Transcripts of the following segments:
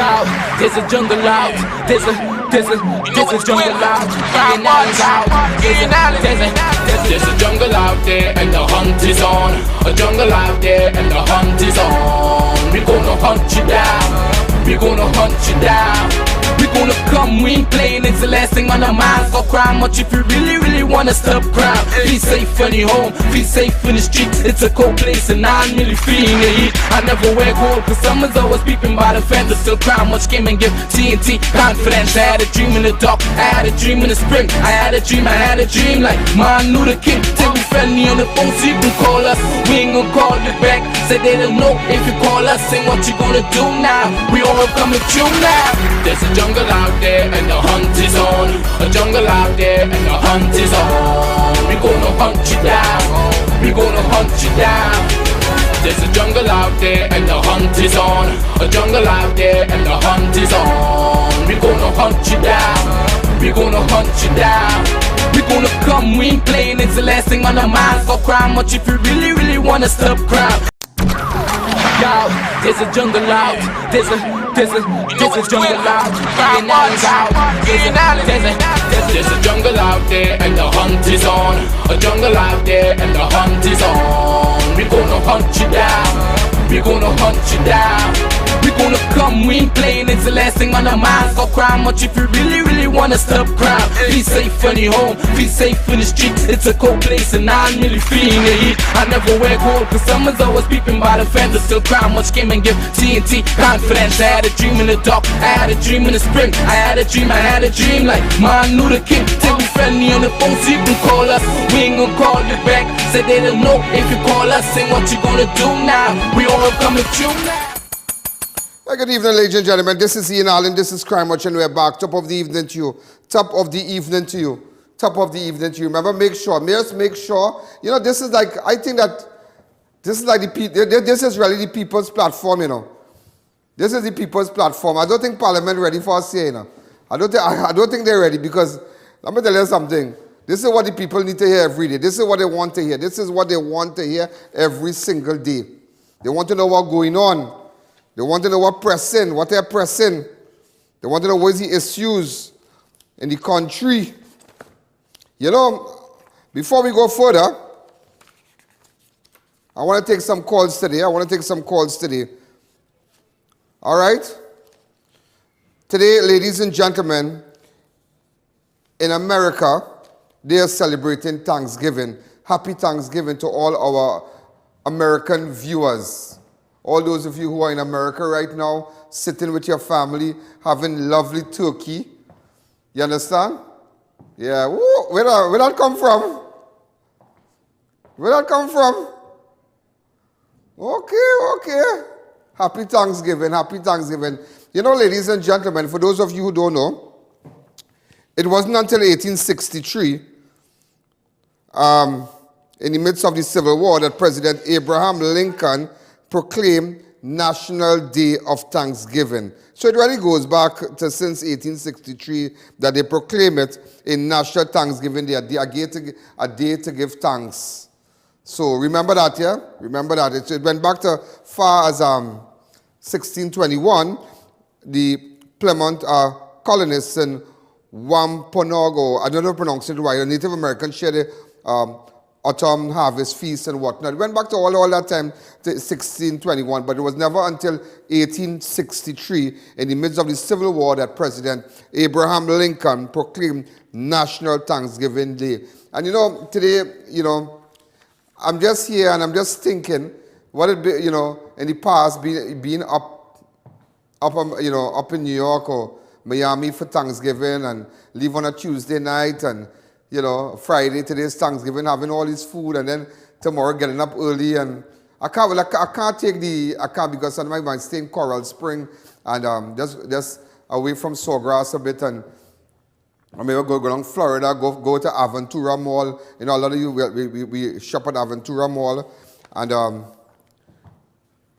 out, there's a jungle out, there's a jungle out, there's a jungle out there and the hunt is on. A jungle out there and the hunt is on. We gonna hunt you down, we gonna hunt you down. We gonna come, we ain't playing, it's the last thing on our minds. Go crime much if you really wanna stop crime. Be safe in your home, be safe in the street. It's a cold place and I'm really feeling the heat. I never wear gold cause someone's always peeping by the fence. Still crime much came and give TNT confidence. I had a dream in the dark, I had a dream in the spring. I had a dream like Martin Luther King. Till we friendly on the phone so you can call us. We ain't gonna call you back, say they don't know if you call us. Say what you gonna do now, we all coming through now. There's a jungle out there and the hunt is on. A jungle out there and the hunt is on. We gonna hunt you down, we gonna hunt you down. There's a jungle out there and the hunt is on. A jungle out there and the hunt is on. We gonna hunt you down, we gonna hunt you down. We gonna come, we ain't playing, it's the last thing on our minds. Go crime much if you really wanna stop crime. Yo, there's a jungle out, there's a jungle out, there's a jungle out there and the hunt is on. A jungle out there and the hunt is on. We gonna hunt you down, we gonna hunt you down. We gonna come, we ain't playing, it's the last thing on our minds. Go crime much if you really wanna stop crime. Be safe in your home, be safe in the street. It's a cold place and I'm really feeling the heat. I never wear gold cause someone's always peeping by the fence. Still crime much came and give TNT confidence. I had a dream in the dark, I had a dream in the spring. I had a dream like Martin Luther King. Till we friendly on the phone so you can call us. We ain't gonna call you back, say they don't know if you call us. Say what you gonna do now, we all coming through now. Good evening, ladies and gentlemen. This is I.A.N, this is Crime Watch, and we're back. Top of the evening to you. Top of the evening to you. Top of the evening to you. Remember, make sure, you know, this is like, I think that this is like this is really the people's platform, you know. This is the people's platform. I don't think Parliament ready for us here, you know. I don't think they're ready because, let me tell you something. This is what the people need to hear every day. This is what they want to hear. This is what they want to hear every single day. They want to know what's going on. They want to know what they're pressing. They want to know what is the issues in the country. You know, before we go further, I want to take some calls today. All right? Today, ladies and gentlemen, in America, they are celebrating Thanksgiving. Happy Thanksgiving to all our American viewers. All those of you who are in America right now, sitting with your family, having lovely turkey. You understand? Yeah. Woo, where that come from? Where that come from? Okay. Happy Thanksgiving, happy Thanksgiving. You know, ladies and gentlemen, for those of you who don't know, it wasn't until 1863, in the midst of the Civil War, that President Abraham Lincoln proclaimed National Day of Thanksgiving. So it really goes back to since 1863 that they proclaim it in National Thanksgiving Day, a day to give thanks. So remember that, yeah? Remember that. It went back to far as 1621, the Plymouth colonists in Wampanoag, I don't know how to pronounce it right, Native Americans shared the autumn harvest feast and whatnot. It went back to all that time to 1621, but it was never until 1863, in the midst of the Civil War, that President Abraham Lincoln proclaimed National Thanksgiving Day. And you know, today, you know, I'm just here and I'm just thinking, what it be, you know, in the past, being up in New York or Miami for Thanksgiving and leave on a Tuesday night and, you know, Friday, today's Thanksgiving, having all this food, and then tomorrow getting up early, and I can't because I might stay in Coral Spring and just away from Sawgrass a bit, and I may go along Florida, go to Aventura Mall. You know, a lot of you, we shop at Aventura Mall, and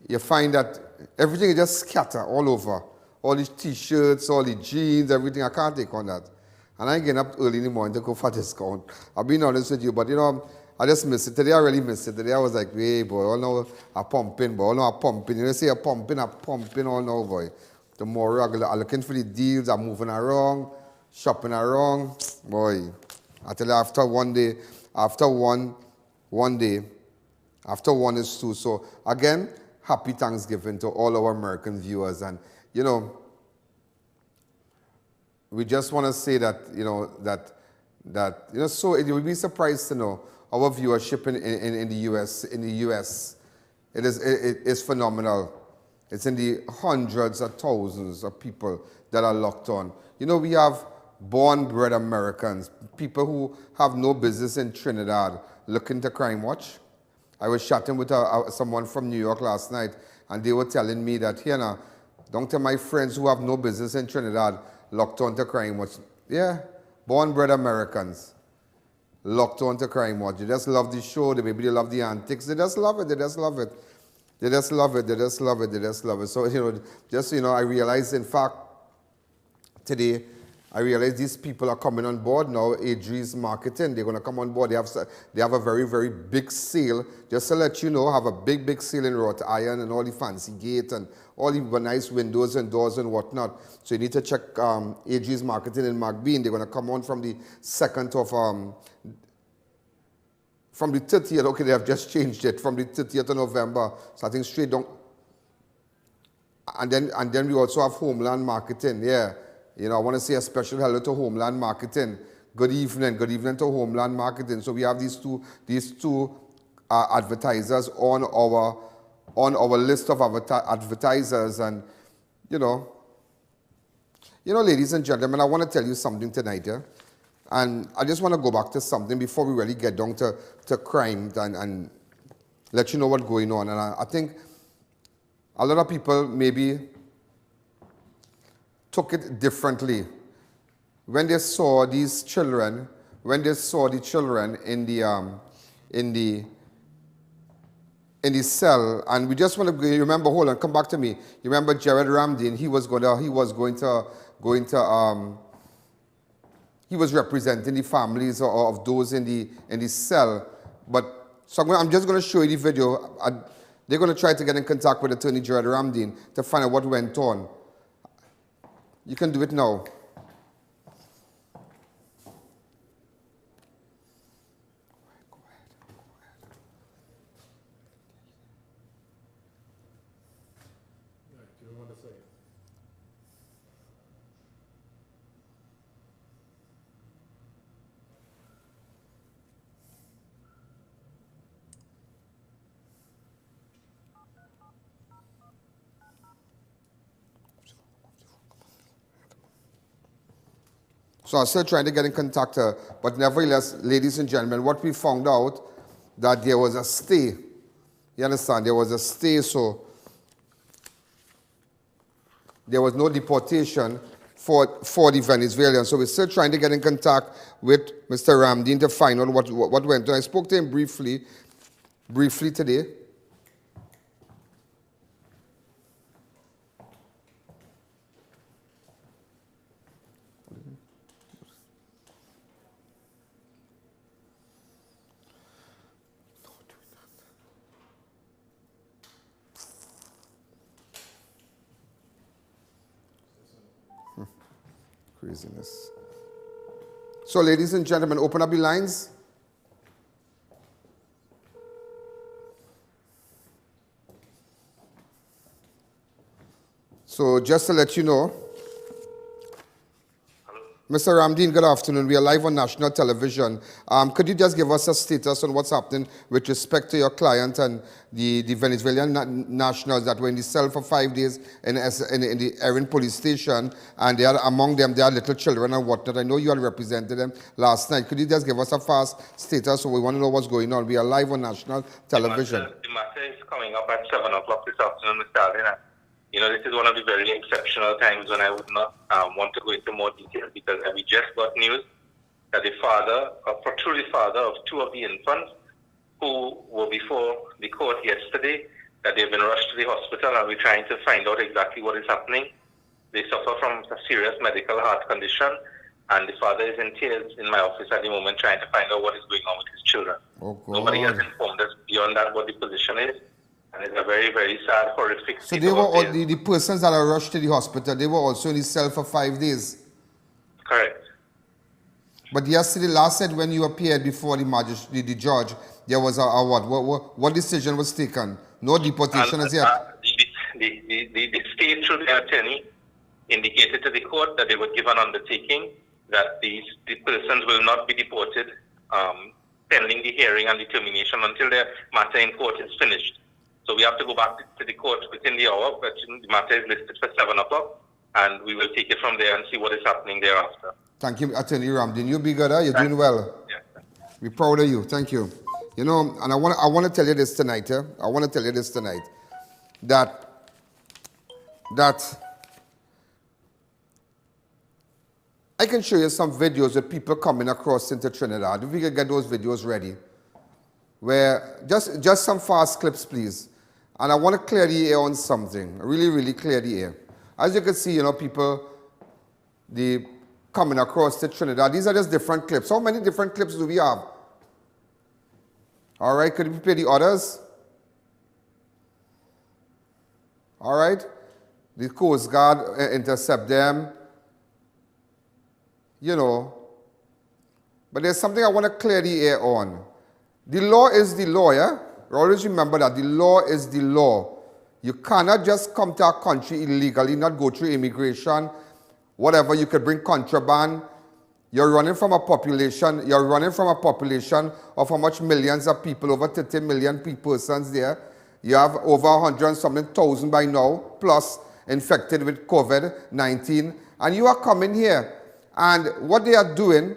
you find that everything is just scattered all over. All these T-shirts, all the jeans, everything. I can't take on that. And I ain't getting up early in the morning to go for discount. I'll be honest with you, but you know, I just miss it. Today I really miss it. Today I was like, hey boy, all now I'm pumping, boy. All now I'm pumping. You know, say I'm pumping all now, boy. the more are looking for the deals, are moving around, shopping around. Boy, I tell you, after one day, after one day, after one is two. So again, happy Thanksgiving to all our American viewers. And, you know, we just want to say that, you know, so you will be surprised to know our viewership in the US, it is phenomenal. It's in the hundreds of thousands of people that are locked on. You know, we have born-bred Americans, people who have no business in Trinidad looking to crime watch. I was chatting with someone from New York last night, and they were telling me that, here now, don't tell my friends who have no business in Trinidad locked on to crime watch. Yeah, born-bred Americans locked on to crime watch. They just love the show, maybe they love the antics, they just love it, they just love it. They just love it, they just love it, they just love it. So, you know, just, you know, I realized, in fact, today, I realize these people are coming on board now. Adri's Marketing, they're going to come on board. They have a very, very big sale. Just to let you know, have a big, big sale in Rhode Island and all the fancy gate and all the nice windows and doors and whatnot. So you need to check Adri's Marketing in McBean. They're going to come on from the 2nd of, from the 30th. Okay, they have just changed it from the 30th of November. So I think straight down. And then we also have Homeland Marketing. Yeah. You know, I want to say a special hello to Homeland Marketing. Good evening to Homeland Marketing. So we have these two advertisers on our list of advertisers, and you know, ladies and gentlemen, I want to tell you something tonight, yeah? And I just want to go back to something before we really get down to crime and let you know what's going on. And I think a lot of people maybe took it differently when they saw these children, in the cell. And we just want to remember, hold on, come back to me. You remember Jared Ramdin? He was representing the families of those in the cell. But so I'm just going to show you the video. They're going to try to get in contact with Attorney Jared Ramdin to find out what went on. You can do it now. Go ahead. Do you want to say it? So I'm still trying to get in contact with her, but nevertheless, ladies and gentlemen, what we found out, that there was a stay. You understand? There was a stay, so there was no deportation for the Venezuelans. So we're still trying to get in contact with Mr. Ramdin to find out what went on. I spoke to him briefly today. Craziness. So, ladies and gentlemen, open up the lines. So, just to let you know, Mr. Ramdin, good afternoon. We are live on national television. Could you just give us a status on what's happening with respect to your client and the Venezuelan nationals that were in the cell for 5 days in the I.A.N police station, and among them there are little children and whatnot? I know you had represented them last night. Could you just give us a fast status, so we want to know what's going on? We are live on national television. The matter is coming up at 7 o'clock this afternoon, Mr. Allen. You know, this is one of the very exceptional times when I would not want to go into more detail, because we just got news that the father, or truly father of two of the infants who were before the court yesterday, that they've been rushed to the hospital, and we're trying to find out exactly what is happening. They suffer from a serious medical heart condition, and the father is in tears in my office at the moment trying to find out what is going on with his children. Oh, nobody has informed us beyond that what the position is. And it's a very, very sad, horrific So state they of were all, affairs. the persons that are rushed to the hospital, they were also in the cell for 5 days. Correct. But yesterday, last said when you appeared before the judge, there was a what decision was taken? No deportation as yet. The state through their attorney indicated to the court that they would give an undertaking that the persons will not be deported pending the hearing and determination until the matter in court is finished. So we have to go back to the court within the hour, but the matter is listed for 7 o'clock, and we will take it from there and see what is happening thereafter. Thank you, Attorney Ramdin. You be good, huh? You're doing well. Yeah. We're proud of you. Thank you. You know, and I want to tell you this tonight, I want to tell you this tonight, that I can show you some videos of people coming across into Trinidad. If we can get those videos ready, where just some fast clips, please. And I want to clear the air on something, really, really clear the air. As you can see, you know, people, coming across to Trinidad. These are just different clips. How many different clips do we have? All right, could you play the others? All right, the Coast Guard intercept them, you know. But there's something I want to clear the air on. The law is the law, yeah? Always remember that the law is the law. You cannot just come to our country illegally, not go through immigration, whatever. You could bring contraband. You're running from a population of how much millions of people, over 30 million persons there. You have over 100 and something thousand by now, plus infected with COVID-19. And you are coming here. And what they are doing,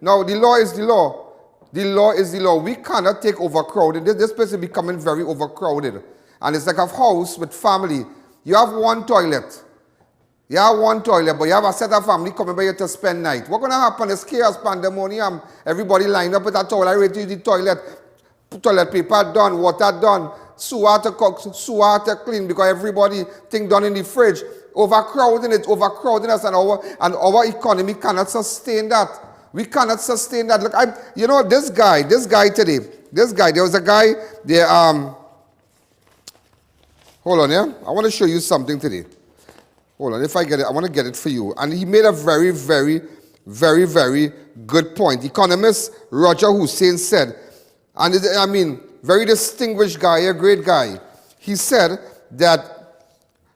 now the law is the law. The law is the law. We cannot take overcrowded. This place is becoming very overcrowded. And it's like a house with family. You have one toilet. You have one toilet, but you have a set of family coming by here to spend night. What's going to happen is chaos, pandemonium. Everybody lined up with a towel. I ready to use the toilet paper done, water done, sewer to cook, sewer to clean, because everybody thing done in the fridge. Overcrowding us, and our economy cannot sustain that. We cannot sustain that. Look, you know, this guy today, there was a guy there, hold on, yeah? I want to show you something today. Hold on, if I get it, I want to get it for you. And he made a very, very, very, very good point. Economist Roger Hussein said, and I mean, very distinguished guy, a great guy. He said that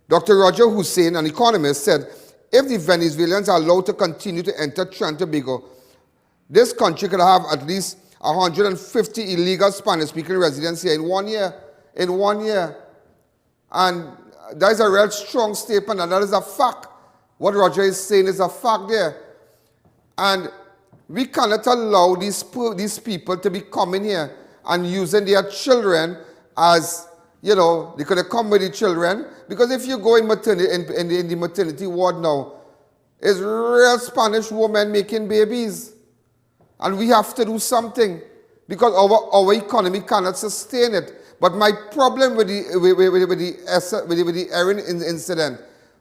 Dr. Roger Hussein, an economist, said, if the Venezuelans are allowed to continue to enter Trinidad and Tobago, this country could have at least 150 illegal Spanish-speaking residents here in 1 year. In 1 year. And that is a real strong statement, and that is a fact. What Roger is saying is a fact there. And we cannot allow these people to be coming here and using their children as, you know, they could have come with the children. Because if you go in the maternity ward now, it's real Spanish women making babies. And we have to do something, because our economy cannot sustain it. But my problem with the A.N incident,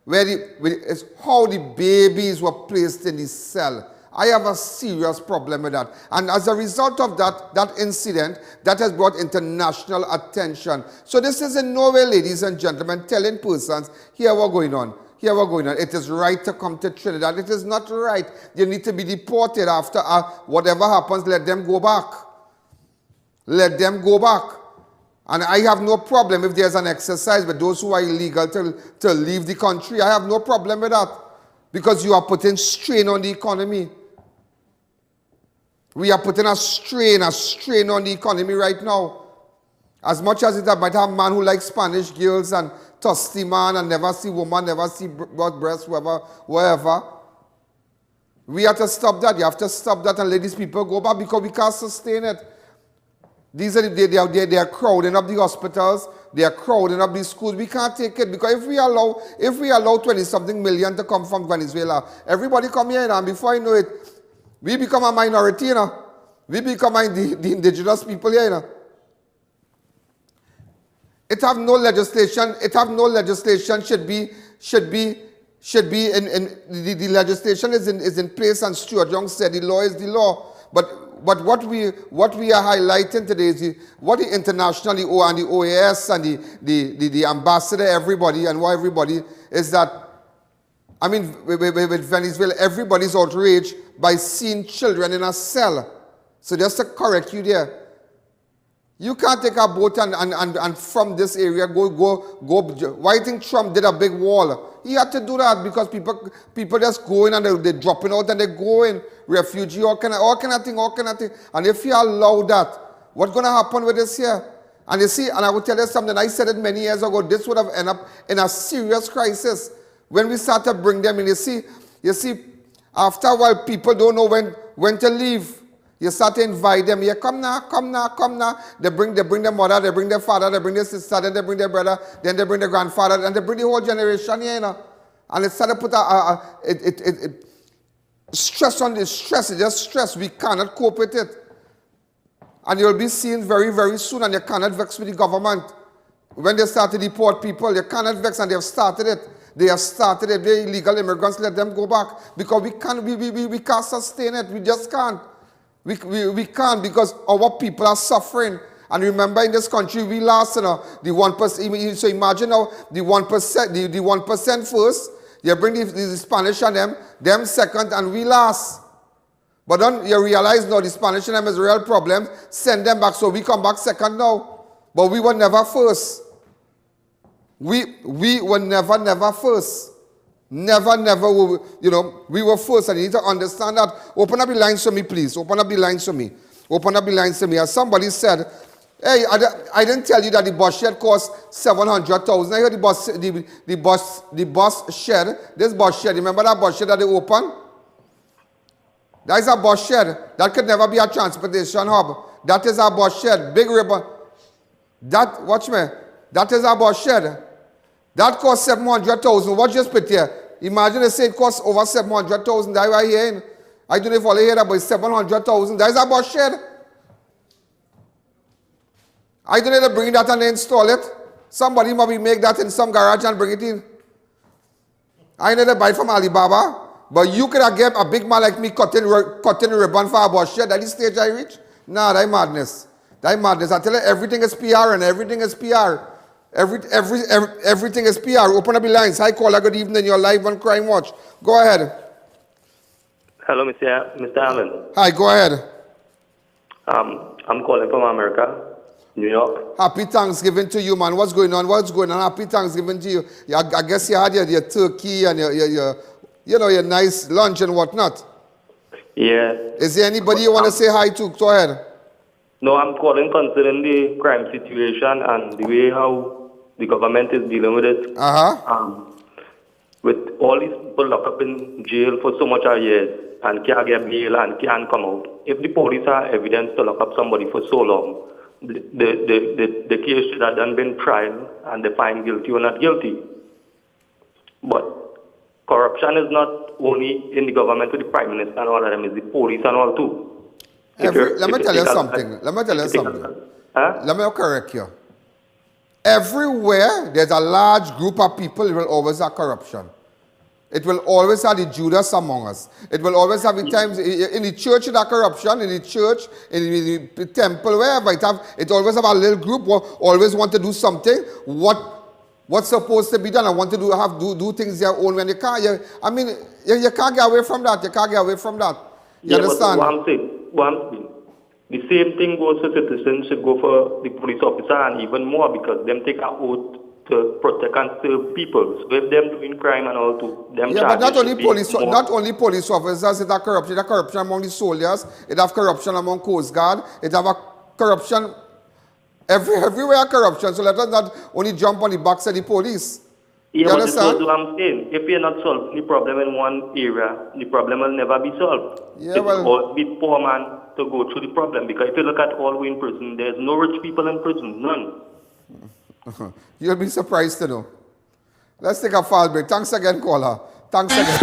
is how the babies were placed in the cell. I have a serious problem with that. And as a result of that incident, that has brought international attention. So this is in no way, ladies and gentlemen, telling persons, here we're going on. Here we're going on. It is right to come to Trinidad. It is not right. You need to be deported after whatever happens. Let them go back. Let them go back. And I have no problem if there's an exercise with those who are illegal to leave the country. I have no problem with that, because you are putting strain on the economy. We are putting a strain on the economy right now. As much as it might have man who likes Spanish girls and thirsty man and never see woman, never see breast, wherever. We have to stop that. You have to stop that and let these people go back, because we can't sustain it. They are crowding up the hospitals. They are crowding up the schools. We can't take it, because if we allow 20-something million to come from Venezuela, everybody come here, and before I know it, we become a minority, you know. We become the indigenous people here, you know. It have no legislation. Should be in the legislation is in place, and Stuart Young said the law is the law. But But what we are highlighting today is what the internationally and the OAS and the ambassador, everybody and why everybody is that, I mean, with Venezuela, everybody's outraged by seeing children in a cell. So just to correct you there, you can't take a boat and from this area go. Why do you think Trump did a big wall? He had to do that because people just go in and they're dropping out and they go in, refugee, all kind of thing. And if you allow that, what's going to happen with this here? And you see, and I will tell you something, I said it many years ago, this would have ended up in a serious crisis. When we start to bring them in, you see, after a while, people don't know when to leave. You start to invite them. Yeah, come now. They bring their mother, they bring their father, they bring their sister, then they bring their brother, then they bring their grandfather, and they bring the whole generation here, you know. And it started to put stress on this stress. It's just stress. We cannot cope with it. And you'll be seen very, very soon, and you cannot vex with the government. When they start to deport people, you cannot vex, and they have started it. They have started it. The illegal immigrants, let them go back. Because we can't sustain it. We just can't. We can't because our people are suffering. And remember, in this country, we lost, you know, the 1%. So imagine now the 1%, the 1% first. You bring the Spanish and them second, and we lost. But then you realize now the Spanish and them is a real problem. Send them back, so we come back second now. But we were never first. We were never first. Never, you know, we were first, and you need to understand that. Open up the lines for me, please. Open up the lines for me. As somebody said, hey, I didn't tell you that the bus shed cost $700,000. I heard the bus shed, this bus shed, remember that bus shed that they opened? That is a bus shed. That could never be a transportation hub. That is a bus shed. Big ribbon. Watch me. That is a bus shed. That cost $700,000. What just put here? Imagine they say it costs over $700,000. That right here. I don't know if all you hear that, but it's $700,000. That is a bus shed. I don't know if they bring that and they install it. Somebody maybe make that in some garage and bring it in. I know they buy it from Alibaba. But you could have get a big man like me cutting ribbon for a bus shed. That is the stage I reach? Nah, that's madness. I tell you, everything is PR and everything is PR. Everything is PR. Open up the lines. Hi, caller. Good evening. You're live on Crime Watch. Go ahead. Hello, Mr. Allen. Hi, go ahead. I'm calling from America, New York. Happy Thanksgiving to you, man. What's going on? Happy Thanksgiving to you. I guess you had your turkey and your nice lunch and whatnot. Yeah. Is there anybody you want to say hi to? Go ahead. No, I'm calling considering the crime situation and the way how the government is dealing with it. With all these people locked up in jail for so much years and can't get bail and can't come out. If the police have evidence to lock up somebody for so long, the case should have done been tried and they find guilty or not guilty. But corruption is not only in the government with the prime minister and all of them, it's the police and all too. Let me tell you something. Let me correct you. Everywhere there's a large group of people, it will always have corruption. It will always have the Judas among us. It will always have the times in the church it have corruption, in the church, in the temple, wherever it always have a little group who always want to do something. What's supposed to be done? I want to do things their own when you can't. You can't get away from that. You understand? But the same thing goes for citizens, should go for the police officer and even more because them take an oath to protect and serve people. So if them doing crime and all too, them but not only police officers, it have corruption. It have corruption among the soldiers. It have corruption among Coast Guard. It have a corruption everywhere corruption. So let us not only jump on the backs of the police. Yeah, you understand? That's what I'm saying. If you're not solving the problem in one area, the problem will never be solved. Yeah, well, all the poor man to go through the problem. Because if you look at all we in prison, there's no rich people in prison. None. You'll be surprised to know. Let's take a fall break. Thanks again, caller. Thanks again.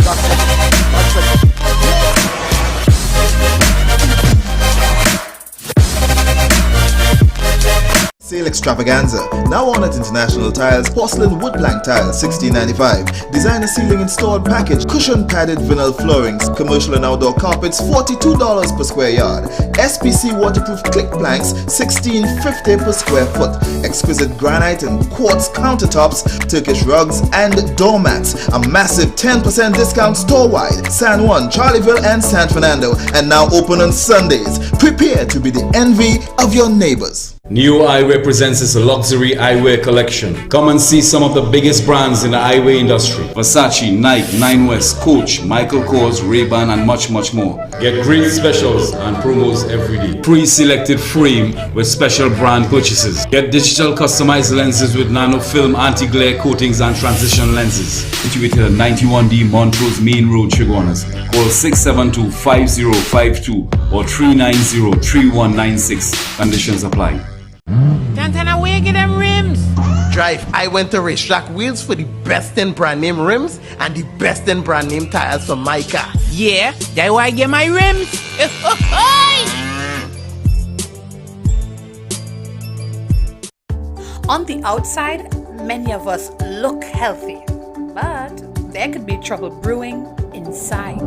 Sale extravaganza. Now on at International Tiles, porcelain wood plank tiles, $16.95. Designer ceiling installed package, cushion padded vinyl floorings, commercial and outdoor carpets, $42 per square yard. SPC waterproof click planks, $16.50 per square foot. Exquisite granite and quartz countertops, Turkish rugs and doormats. A massive 10% discount store-wide. San Juan, Charleville and San Fernando. And now open on Sundays. Prepare to be the envy of your neighbors. New Eyewear presents its luxury eyewear collection. Come and see some of the biggest brands in the eyewear industry. Versace, Nike, Nine West, Coach, Michael Kors, Ray-Ban and much more. Get great specials and promos every day. Pre-selected frame with special brand purchases. Get digital customized lenses with nano-film anti-glare coatings and transition lenses. Situated at 91D Montrose Main Road, Chaguanas. Call 672-5052 or 390-3196. Conditions apply. Tantana, where you get them rims? Drive, I went to Racetrack Wheels for the best in brand name rims and the best in brand name tires for my car. Yeah, that's where I get my rims. On the outside, many of us look healthy, but there could be trouble brewing inside.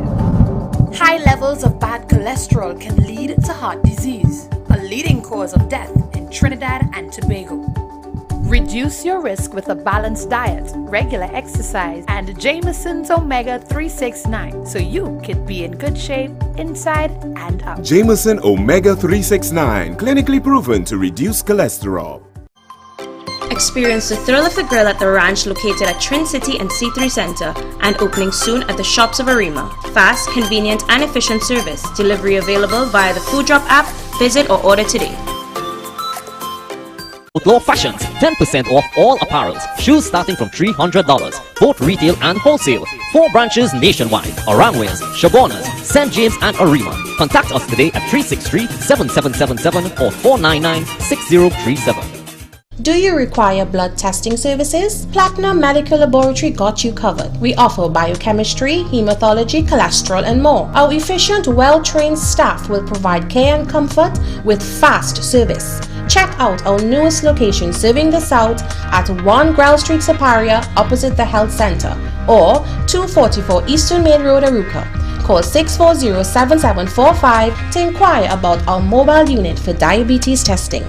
High levels of bad cholesterol can lead to heart disease, a leading cause of death in Trinidad and Tobago. Reduce your risk with a balanced diet, regular exercise, and Jameson's Omega 369 so you can be in good shape inside and out. Jameson Omega 369, clinically proven to reduce cholesterol. Experience the thrill of the grill at the ranch located at Trin City and C3 Center and opening soon at the Shops of Arima. Fast, convenient and efficient service. Delivery available via the Food Drop app. Visit or order today. Outlaw Fashions, 10% off all apparels. Shoes starting from $300, both retail and wholesale. 4 branches nationwide. Aranwes, Chabonas, St. James and Arima. Contact us today at 363-7777 or 499-6037. Do you require blood testing services? Platinum Medical Laboratory got you covered. We offer biochemistry, hematology, cholesterol, and more. Our efficient, well-trained staff will provide care and comfort with fast service. Check out our newest location serving the South at 1 Grell Street, Superior, opposite the Health Center, or 244 Eastern Main Road, Aruka. Call 640-7745 to inquire about our mobile unit for diabetes testing.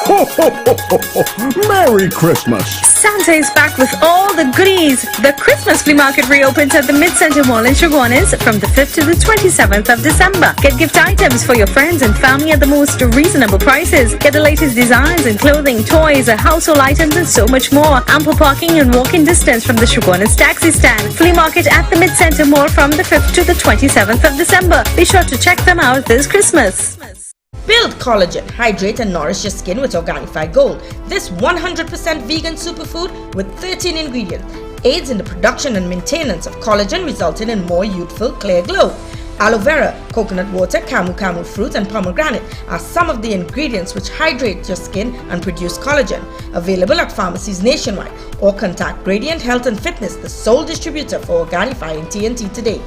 Ho, ho, ho, ho, ho. Merry Christmas! Santa is back with all the goodies. The Christmas flea market reopens at the Mid-Center Mall in Chaguanas from the 5th to the 27th of December. Get gift items for your friends and family at the most reasonable prices. Get the latest designs in clothing, toys, household items, and so much more. Ample parking and walking distance from the Chaguanas taxi stand. Flea market at the Mid-Center Mall from the 5th to the 27th of December. Be sure to check them out this Christmas. Build collagen, hydrate and nourish your skin with Organifi Gold. This 100% vegan superfood with 13 ingredients aids in the production and maintenance of collagen, resulting in more youthful, clear glow. Aloe vera, coconut water, camu fruit and pomegranate are some of the ingredients which hydrate your skin and produce collagen. Available at pharmacies nationwide or contact Gradient Health and Fitness, the sole distributor for Organifi in TNT today.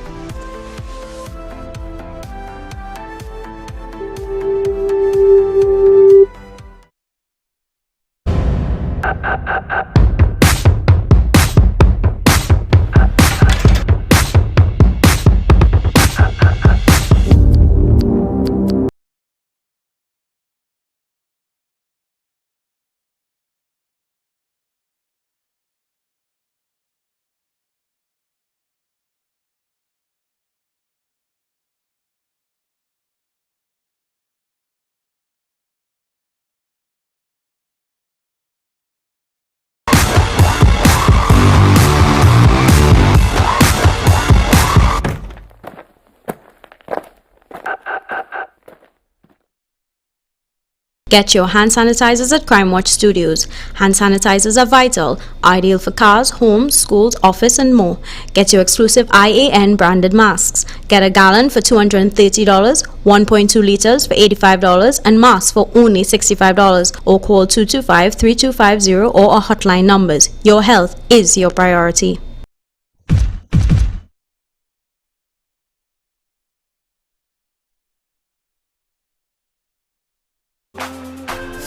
Get your hand sanitizers at Crime Watch Studios. Hand sanitizers are vital, ideal for cars, homes, schools, office and more. Get your exclusive I.A.N branded masks. Get a gallon for $230, 1.2 liters for $85 and masks for only $65 or call 225-3250 or our hotline numbers. Your health is your priority.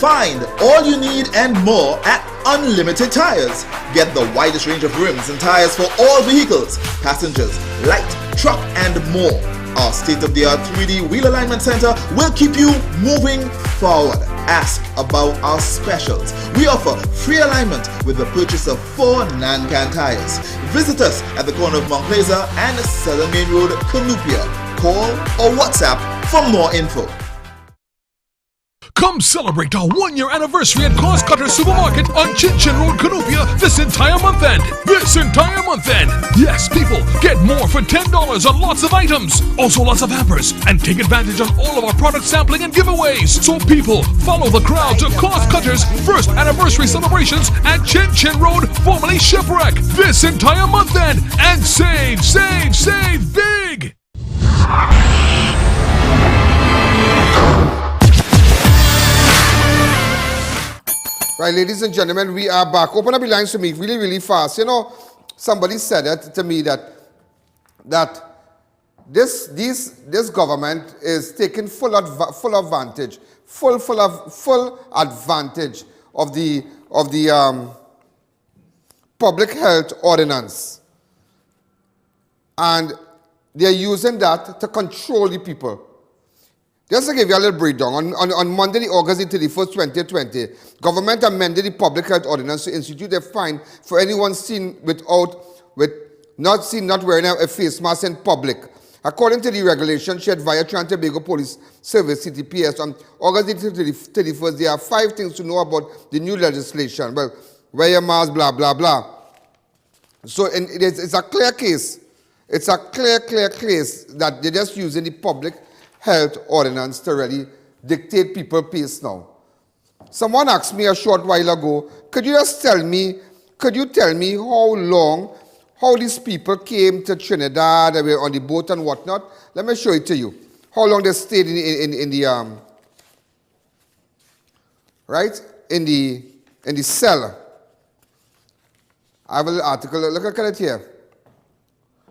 Find all you need and more at Unlimited Tires. Get the widest range of rims and tires for all vehicles, passengers, light, truck, and more. Our state-of-the-art 3D wheel alignment center will keep you moving forward. Ask about our specials. We offer free alignment with the purchase of 4 Nancan tires. Visit us at the corner of Mount Plaza and Southern Main Road, Canupia. Call or WhatsApp for more info. Come celebrate our 1-year anniversary at Cost Cutter Supermarket on Chinchin Road, Canopia this entire month end. Yes, people, get more for $10 on lots of items. Also lots of hampers. And take advantage of all of our product sampling and giveaways. So people, follow the crowd to Cost Cutter's first anniversary celebrations at Chinchin Road, formerly Shipwreck, this entire month end. And save big! Right, ladies and gentlemen, we are back. Open up the lines for me really, really fast. You know, somebody said it to me that this government is taking full advantage of the public health ordinance, and they are using that to control the people. Just to give you a little breakdown, on Monday, August 31st, 2020, government amended the public health ordinance to institute a fine for anyone seen not wearing a face mask in public. According to the regulation shared via Trinidad and Tobago Police Service, CTPS, on August 31st, there are 5 things to know about the new legislation. Well, wear your mask, blah, blah, blah. So it's a clear case. It's a clear case that they're just using the public health ordinance to really dictate people's pace now. Someone asked me a short while ago, could you tell me how these people came to Trinidad, they were on the boat and whatnot? Let me show it to you. How long they stayed in the cell. I have an article, look at it here.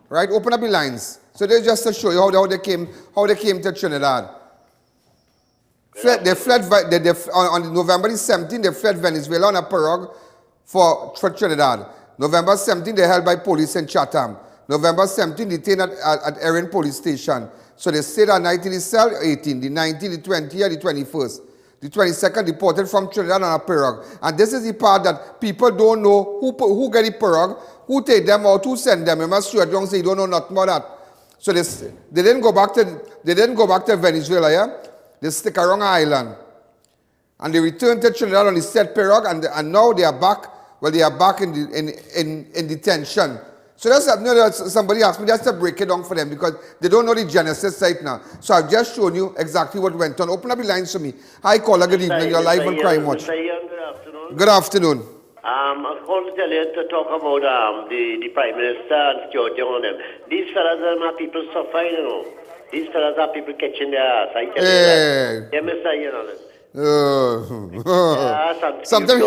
Right, open up the lines. So they just to show you how they came to Trinidad. They fled on November 17th. They fled Venezuela on a pirogue for Trinidad. November 17th, they held by police in Chatham. November 17th, detained at I.A.N police station. So they stayed a night in the cell. 18th, the 19th, the 20th, the 21st, the 22nd, deported from Trinidad on a pirogue. And this is the part that people don't know who get the pirogue, who take them out, who send them. You must show it, say you don't know nothing about that. So they didn't go back to Venezuela, yeah? They stick around island. And they returned to Trinidad on the said pirogue, and now they are back. Well, they are back in detention. So that's somebody asked me just to break it down for them because they don't know the genesis right now. So I've just shown you exactly what went on. Open up the lines for me. Hi, caller. Good evening. You're live on Crime Watch. Good afternoon. Good afternoon. I called to tell you to talk about the Prime Minister and security on them. These fellas are people suffering, you know. These fellas are people catching their ass. I tell you that. Yeah, Mr. You know. Sometimes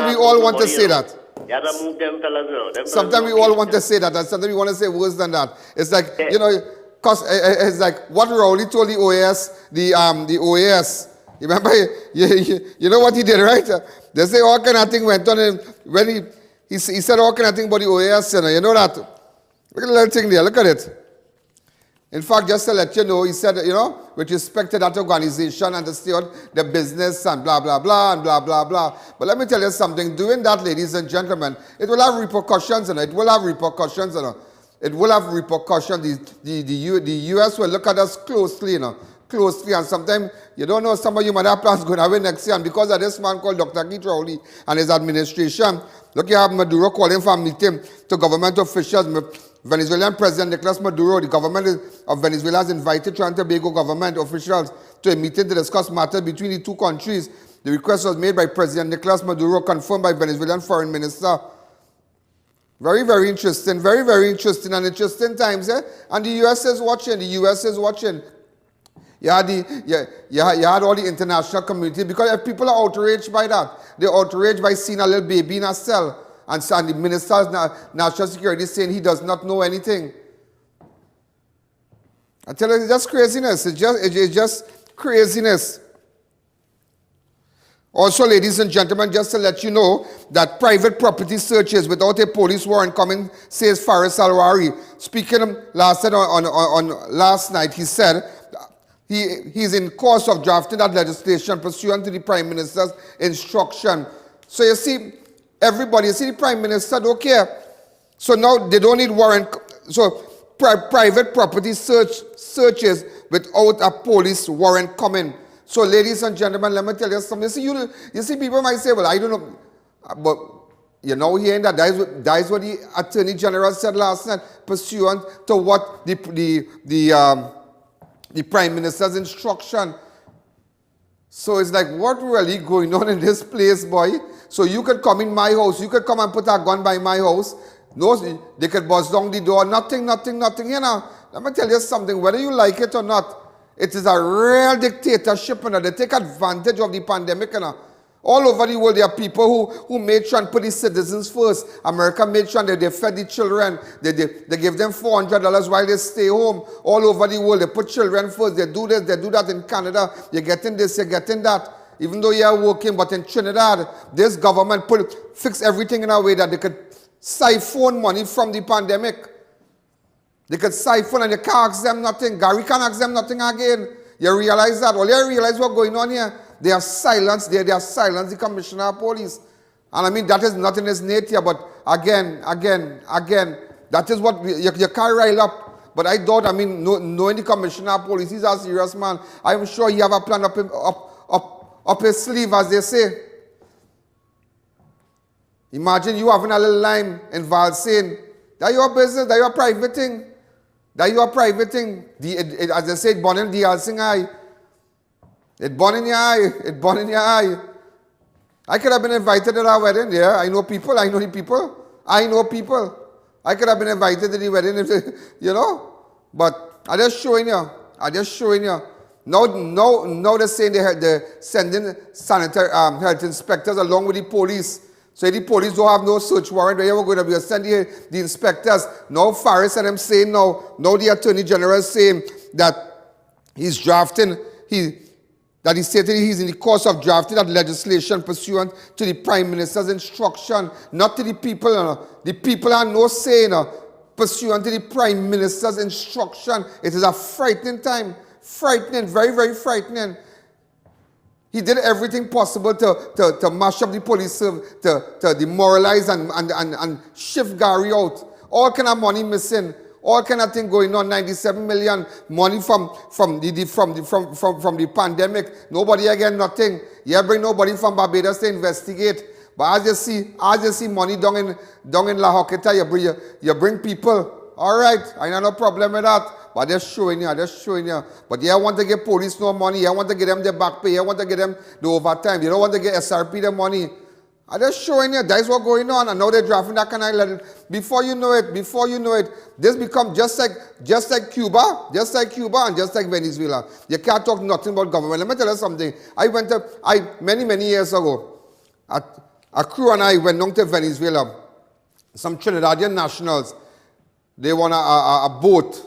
we all want to say that. Yeah, to move them fellas, you know. Sometimes we all want to say that, and sometimes we want to say worse than that. It's like, you know, cause it's like what Rowley told the OAS, the OAS. You remember, you know what he did, right? They say all kind of thing went on, and when he said all kind of thing about the OAS, you know that. Look at the little thing there, look at it. In fact, just to let you know, he said, you know, with respect to that organization and the business and blah, blah, blah, and blah, blah, blah. But let me tell you something, doing that, ladies and gentlemen, it will have repercussions, it will have repercussions, It will have repercussions. The U.S. will look at us closely, closely, and sometimes you don't know, some of you might have plans going away next year, and because of this man called Dr. Keith Rowley and his administration, look, you have Maduro calling for a meeting to government officials. Venezuelan President Nicolas Maduro, the government of Venezuela has invited Trinidad and Tobago government officials to a meeting to discuss matters between the two countries. The request was made by President Nicolas Maduro, confirmed by Venezuelan Foreign Minister. Very, very interesting, very, very interesting, and interesting times, eh? And the U.S. is watching, the U.S. is watching. You had all the international community, because if people are outraged by that, they're outraged by seeing a little baby in a cell, and the Minister of National Security saying he does not know anything. I tell you, it's just craziness. It's just craziness. Also, ladies and gentlemen, just to let you know that private property searches without a police warrant coming, says FARIS AL-RAWI. Speaking last night, he said he's in course of drafting that legislation pursuant to the Prime Minister's instruction. So you see, everybody, you see the Prime Minister don't care. So now they don't need warrant. So private property searches without a police warrant coming. So, ladies and gentlemen, let me tell you something. You see, people might say, well, I don't know. But, you know, hearing that is what the Attorney General said last night, pursuant to what the Prime Minister's instruction. So, it's like, what really going on in this place, boy? So, you could come in my house. You could come and put a gun by my house. No, they could bust down the door. Nothing, you know. Let me tell you something. Whether you like it or not, it is a real dictatorship, and they take advantage of the pandemic. And all over the world, there are people who made sure and put the citizens first. America made sure that they fed the children. They give them $400 while they stay home. All over the world, they put children first. They do this, they do that in Canada. You're getting this, you're getting that. Even though you're working, but in Trinidad, this government fix everything in a way that they could siphon money from the pandemic. They could siphon and you can't ask them nothing. Gary can't ask them nothing again. You realize that? Well, you realize what's going on here. They have silenced the Commissioner of Police. And I mean, that is not in his nature, but again, that is what, you can't rile up. But I thought, I mean, knowing the Commissioner of Police, he's a serious man. I'm sure he have a plan up his sleeve, as they say. Imagine you having a little line involved saying, that's your business, that's your private thing. That's your private thing. As they say, it born in the Alsing eye. It born in your eye. It born in your eye. I could have been invited to that wedding. Yeah, I know people. I know the people. I know people. I could have been invited to the wedding, you know. But I'm just showing you. I'm just showing you. Now they're saying they're sending sanitary health inspectors along with the police. So the police don't have no search warrant. They were going to be sending the inspectors. Now FARIS and them saying now the Attorney General is saying that he's drafting, that he stated he's in the course of drafting that legislation pursuant to the Prime Minister's instruction, not to the people. The people are no saying pursuant to the Prime Minister's instruction. It is a frightening time. Frightening, very, very frightening. He did everything possible to mash up the police, to demoralize and shift Gary out. All kind of money missing, all kind of thing going on. 97 million money from the pandemic. Nobody again, nothing. You bring nobody from Barbados to investigate. But as you see money down in La Joqueta, you bring people. All right, I have no problem with that. But they're showing you, But you want to get police no money. You want to get them the back pay. You want to get them the overtime. You don't want to get SRP the money. I'm just showing you. That's what's going on. And now they're drafting that kind of letter. Before you know it, this becomes just like Cuba and just like Venezuela. You can't talk nothing about government. Let me tell you something. Many years ago, a crew and I went down to Venezuela. Some Trinidadian nationals, they want a boat,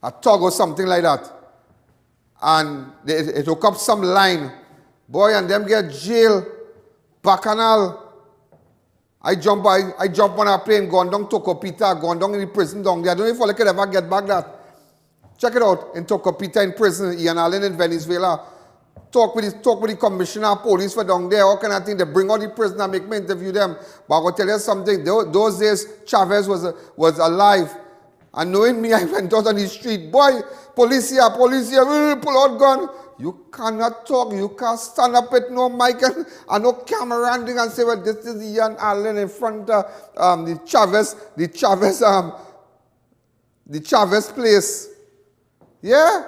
a tug or something like that. And it hook up some line. Boy, and them get jail, bacchanal. I jump on a plane, gone down Tocopita, gone down in the prison down there. I don't know if I could ever get back that. Check it out, in Tocopita in prison, I.A.N in Venezuela. Talk with the commissioner of police for down there, all kind of thing. They bring out the prisoner, make me interview them. But I'm going to tell you something, those days Chavez was alive. And knowing me, I went out on the street. Boy, police here, pull out gun. You cannot talk, you can't stand up with no mic and no camera and say, well, this is I.A.N in front of the Chavez place. Yeah?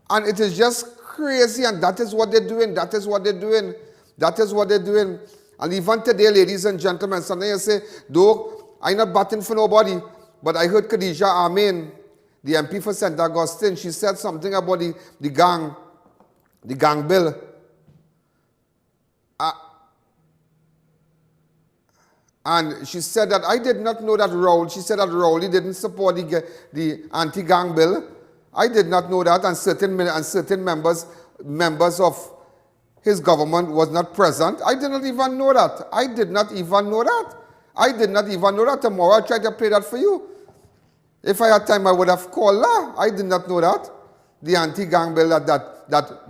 And it is just crazy, and that is what they're doing. And even today, ladies and gentlemen, something you say, though I'm not batting for nobody, but I heard Khadija Amin, the MP for St. Augustine, she said something about the gang bill. And she said that I did not know that she said that Rowley didn't support the anti-gang bill. I did not know that, and certain members of his government was not present. I did not even know that. I did not even know that. I did not even know that. Tomorrow I'll try to play that for you. If I had time, I would have called her. I did not know that. The anti-gang bill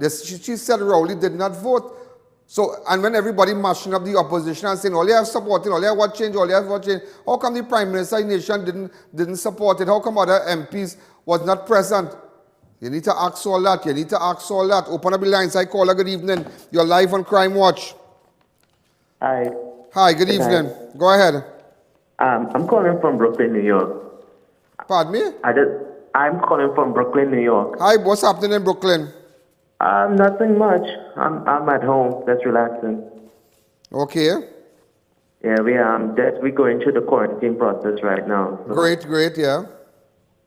she said Rowley did not vote. So, and when everybody mashing up the opposition and saying, all you have supported, all you have what change, all you have what change, how come the Prime Minister of the nation didn't support it? How come other MPs was not present? You need to ask all that. You need to ask all that. Open up the lines. Hi, caller. Good evening. You're live on Crime Watch. Hi. Hi, good evening. Go ahead. I'm calling from Brooklyn, New York. Pardon me? I'm calling from Brooklyn, New York. Hi, what's happening in Brooklyn? Nothing much. I'm at home, just relaxing. Okay. Yeah, we're going through the quarantine process right now. So. Great, yeah.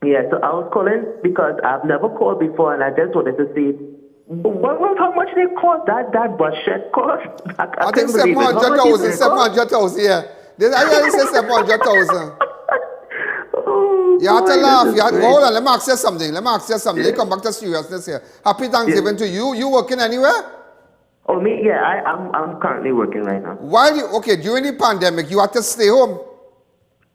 Yeah, so I was calling because I've never called before, and I just wanted to see how much they cost, that bus shed cost. I think 700,000, yeah. I hear say 700,000. You have to laugh. Hold on, let me ask you something. Let me come back to seriousness here. Happy Thanksgiving to you. You working anywhere? Oh, me? Yeah, I'm currently working right now. During the pandemic, you had to stay home?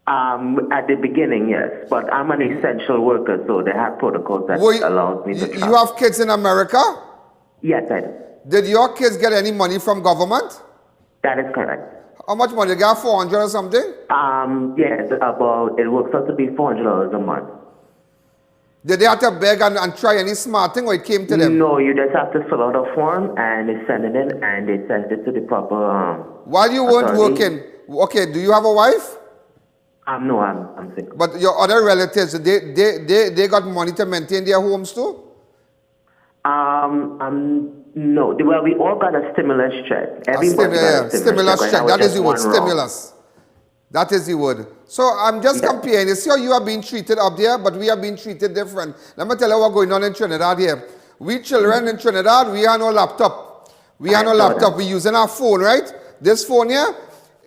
At the beginning, yes. But I'm an essential worker, so they have protocols that allows me to travel. You have kids in America? Yes, I do. Did your kids get any money from government? That is correct. How much money? They got 400 or something? Yes, it works out to be $400 a month. Did they have to beg and try any smart thing, or it came to them? No, you just have to fill out a form and they send it in and they send it to the proper While you weren't working, do you have a wife? No, I'm single. But your other relatives, they got money to maintain their homes too? No. Well, we all got a stimulus check. Everybody got a stimulus check. That is the word, stimulus. That is the word. So I'm just comparing. You see how you are being treated up there, but we are being treated different. Let me tell you what's going on in Trinidad here. We children in Trinidad, we have no laptop. We're using our phone, right? This phone here,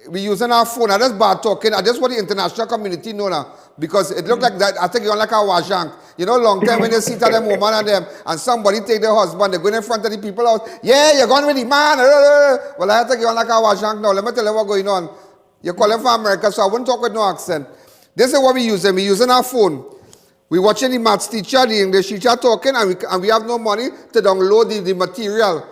we're using our phone. I just bad talking. I just want the international community know now. Because it look like that, I think you're like a wajank. You know, long time when you sit at them woman and them, and somebody take their husband, they're going in front of the people out. Yeah, you're going with the man. Well, I think you're like a wajank now. Let me tell you what's going on. You're calling from America, so I won't talk with no accent. This is what we're using. We're using our phone. We're watching the maths teacher, the English teacher talking, and we have no money to download the material.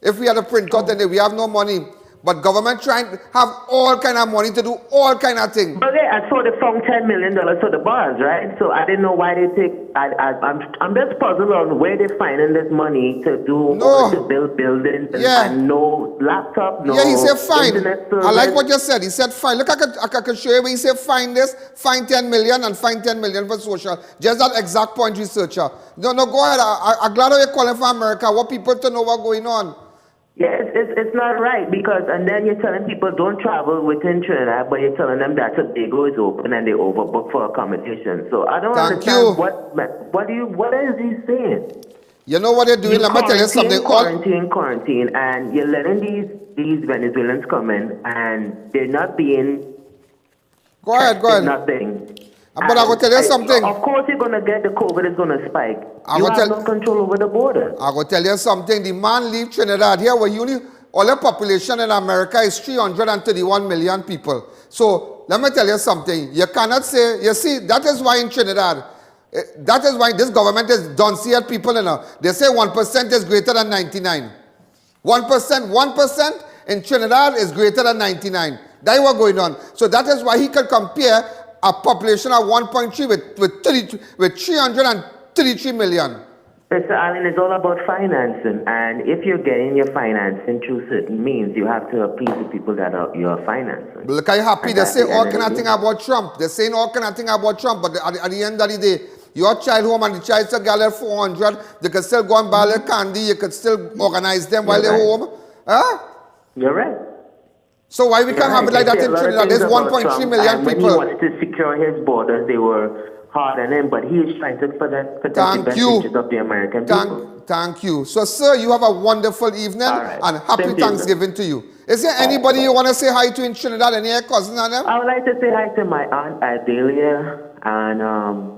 If we had a printout, then we have no money. But government trying to have all kind of money to do all kind of things. But I saw they found $10 million for the bars, right? So I didn't know why they take. I'm just puzzled on where they're finding this money to do all the buildings and no laptop, no. Yeah, he said fine. Internet service. I like what you said. He said fine. Look, I can show you where he said fine this, fine 10 million, and fine 10 million for social. Just that exact point, researcher. No, go ahead. I'm glad you're calling for America. Want people to know what's going on. Yeah, it's not right because, and then you're telling people don't travel within Trinidad, but you're telling them that Tobago is open and they overbook for accommodation. So I don't understand what is he saying? You know what they're doing? Let me tell you something. Quarantine, and you're letting these Venezuelans come in and they're not being. Go ahead. Nothing. But I will tell you something. Of course you're going to get the COVID is going to spike. You have no control over the border. I will tell you something. The man leave Trinidad here where all the population in America is 331 million people. So let me tell you something. You cannot say, you see, that is why in Trinidad, that is why this government is don't see at people. They say 1% is greater than 99. 1% in Trinidad is greater than 99. That is what's going on. So that is why he can compare a population of 1.3 with 333 million. Mr. Allen, it's all about financing, and if you're getting your financing through certain means, you have to appease the people that you're financing. Look, I'm happy. They say all kind of thing about Trump. They're saying all kind of thing about Trump, but at the end of the day, your child home and the child still gather 400. They can still go and buy their candy. You could still organize them while they're home. Huh? You're right. So why we can't have it like that in Trinidad? There's 1.3 million people. When he wanted to secure his borders, they were hard on him, but he is trying to protect the best interests of the American people. Thank you. So, sir, you have a wonderful evening and happy Thanksgiving to you. Is there anybody you want to say hi to in Trinidad? Any cousins on them? I would like to say hi to my aunt Adelia and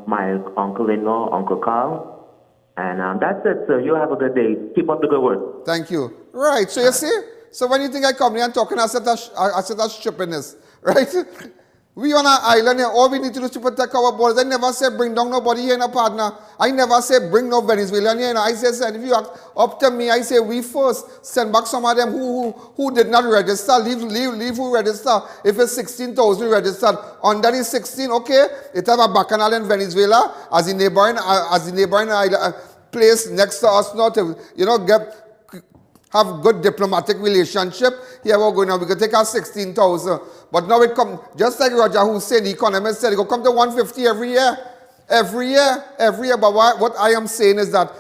my uncle-in-law, Uncle Carl. And that's it, sir. You have a good day. Keep up the good work. Thank you. Right, so you see? So when you think I come here and talking, I said that's stupidness, right? We on an island here, all we need to do is to protect our borders. I never say bring down nobody here in a partner. I never say bring no Venezuelan here. I say, if you ask up to me, I say we first send back some of them who did not register. Leave who register. If it's 16,000 registered, under the 16, okay, it have a bacchanal in Venezuela as the neighboring island, place next to us now to, you know, have good diplomatic relationship. Here we're going now, we can take our 16,000. But now it come, just like Roger Hussein, the economist said, it will come to 150 every year. Every year. But what I am saying is that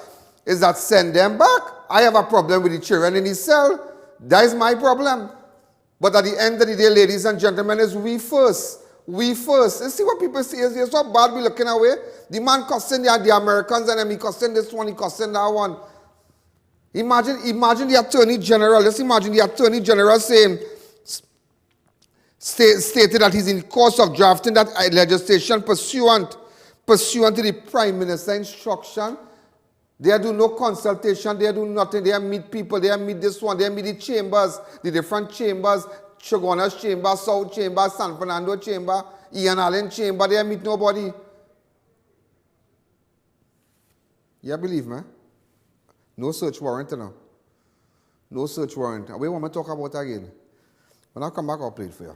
send them back. I have a problem with the children in the cell. That is my problem. But at the end of the day, ladies and gentlemen, is we first. We first. You see what people say is so bad we looking away. The man costing the Americans and then he costing this one, he costing that one. Imagine the Attorney General. Let's imagine the Attorney General saying, stated that he's in the course of drafting that legislation pursuant to the Prime Minister's instruction. They do no consultation, they do nothing, they meet people, they meet this one, they meet the chambers, the different chambers, Chaguanas Chamber, South Chamber, San Fernando Chamber, I.A.N Chamber, they meet nobody. You believe me? No search warrant now. No search warrant. We want to talk about it again. When I come back, I'll play it for you.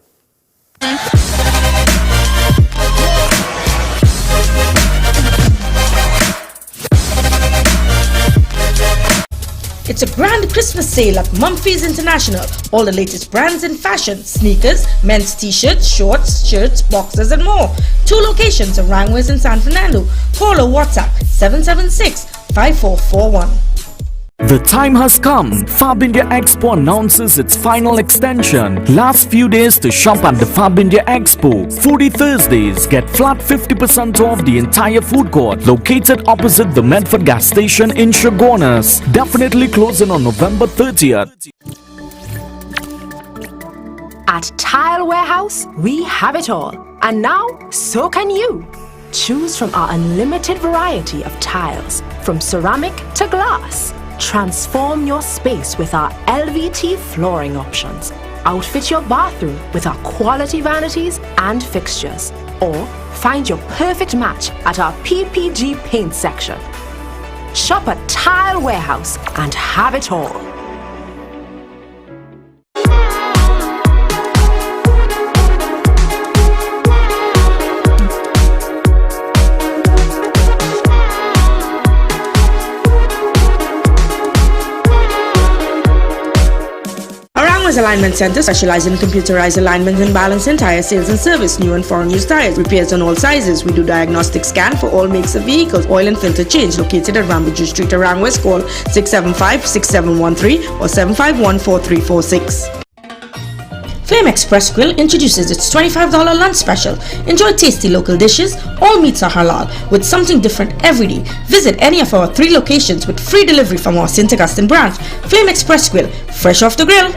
It's a grand Christmas sale at Mumphy's International. All the latest brands in fashion, sneakers, men's t-shirts, shorts, shirts, boxers and more. 2 locations in Rangways and San Fernando. Call or WhatsApp 776-5441. The time has come. Fab India Expo announces its final extension. Last few days to shop at the Fab India Expo. Foodie Thursdays. Get flat 50% off the entire food court located opposite the Medford gas station in Chaguanas. Definitely closing on November 30th. At Tile Warehouse, we have it all. And now, so can you. Choose from our unlimited variety of tiles, from ceramic to glass. Transform your space with our LVT flooring options. Outfit your bathroom with our quality vanities and fixtures. Or find your perfect match at our PPG paint section. Shop at Tile Warehouse and have it all. Alignment Center specializes in computerized alignment and balancing, tire sales and service, new and foreign used tires, repairs on all sizes. We do diagnostic scan for all makes of vehicles, oil and filter change. Located at Rambuju Street, Arangwes. Call 675-6713 or 751-4346. Flame Express Grill introduces its $25 lunch special. Enjoy tasty local dishes. All meats are halal with something different every day. Visit any of our 3 locations with free delivery from our St. Augustine branch. Flame Express Grill, fresh off the grill.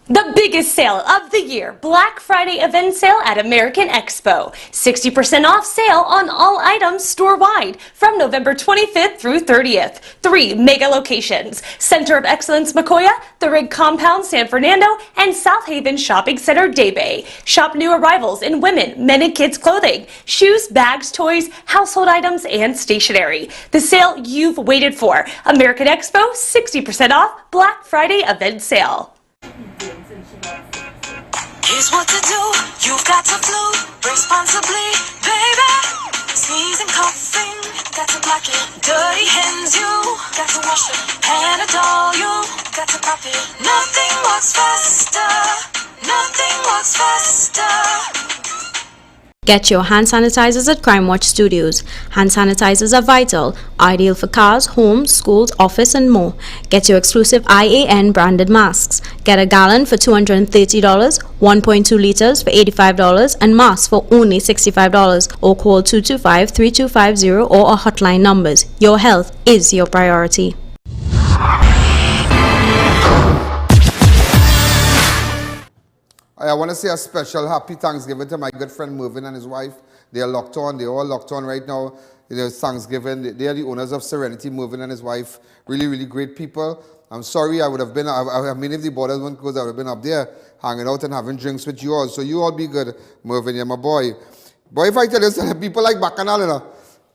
The biggest sale of the year, Black Friday event sale at American Expo. 60% off sale on all items store-wide from November 25th through 30th. 3 mega locations, Center of Excellence Macoya, the Rig Compound San Fernando, and South Haven Shopping Center Day Bay. Shop new arrivals in women, men and kids clothing, shoes, bags, toys, household items, and stationery. The sale you've waited for. American Expo, 60% off Black Friday event sale. Here's what to do, you've got to flu responsibly, baby. Sneezing, coughing, got to block it. Dirty hands, you got to wash it. Panadol, you got to pop it. Nothing works faster, nothing works faster. Get your hand sanitizers at Crime Watch Studios. Hand sanitizers are vital, ideal for cars, homes, schools, office and more. Get your exclusive I.A.N branded masks. Get a gallon for $230, 1.2 liters for $85 and masks for only $65 or call 225-3250 or our hotline numbers. Your health is your priority. I want to say a special happy Thanksgiving to my good friend Mervyn and his wife. They are locked on. They're all locked on right now. It's Thanksgiving. They are the owners of Serenity, Mervyn and his wife. Really, really great people. I'm sorry, I would have been, I mean, if the borders weren't closed, I would have been up there hanging out and having drinks with you all. So you all be good, Mervyn, you're my boy. But if I tell you, people like Bacchanal, you know,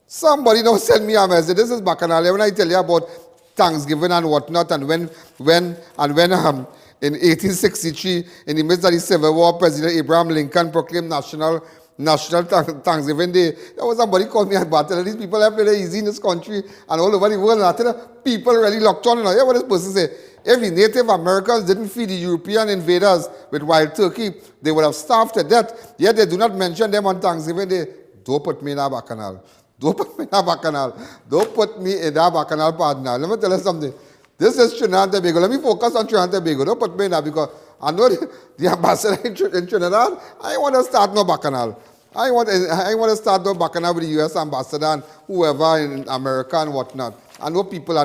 somebody don't send me a message. This is Bacchanal. When I tell you about Thanksgiving and whatnot, and when in 1863, in the midst of the Civil War, President Abraham Lincoln proclaimed National Thanksgiving Day. There was somebody called me at battle. These people have very easy in this country and all over the world. And I tell you, people really locked on. You know, hear what this person say? If the Native Americans didn't feed the European invaders with wild turkey, they would have starved to death. Yet they do not mention them on Thanksgiving Day. Don't put me in a Bacchanal. Don't put me in a Bacchanal. Don't put me in a Bacchanal partner. Let me tell you something. This is Trinidad and Tobago. Let me focus on Trinidad and Tobago. Don't put me in that because I know the ambassador in Trinidad. I want to start no Bacchanal. I want to start no Bacchanal with the U.S. ambassador and whoever in America and whatnot. I know people.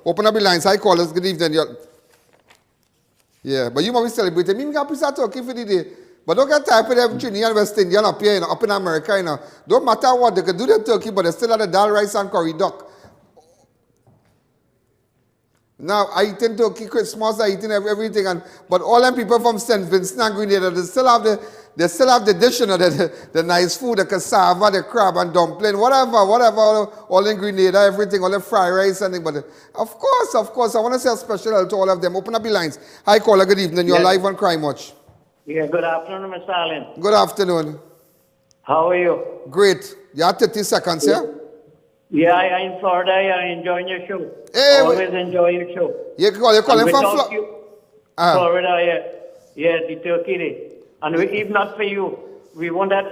Open up the lines. Hi, callers. Good evening. Yeah, but you might be celebrating. Me, I prefer turkey for the day. But don't get tired of them Trinidad and West Indian up here, up in America. You know. Don't matter what, they can do the turkey, but they still have the dal, rice, and curry duck. Now, I eating turkey Christmas, I eating everything, but all them people from St. Vincent and Grenada, they still have the dish, you know, the nice food, the cassava, the crab and dumpling, whatever, all in Grenada, everything, all the fried rice and thing. But of course, I want to say a special hello to all of them. Open up the lines. Hi, caller, good evening. You're live on Crime Watch. Yeah, good afternoon, Mr. Allen. Good afternoon. How are you? Great. You have 30 seconds, yeah? Yeah, I'm in Florida. I'm enjoying your show. Hey, always enjoy your show. You're calling from Florida? Florida, yeah. Yeah, the Turkey Day. And if not for you, we won't have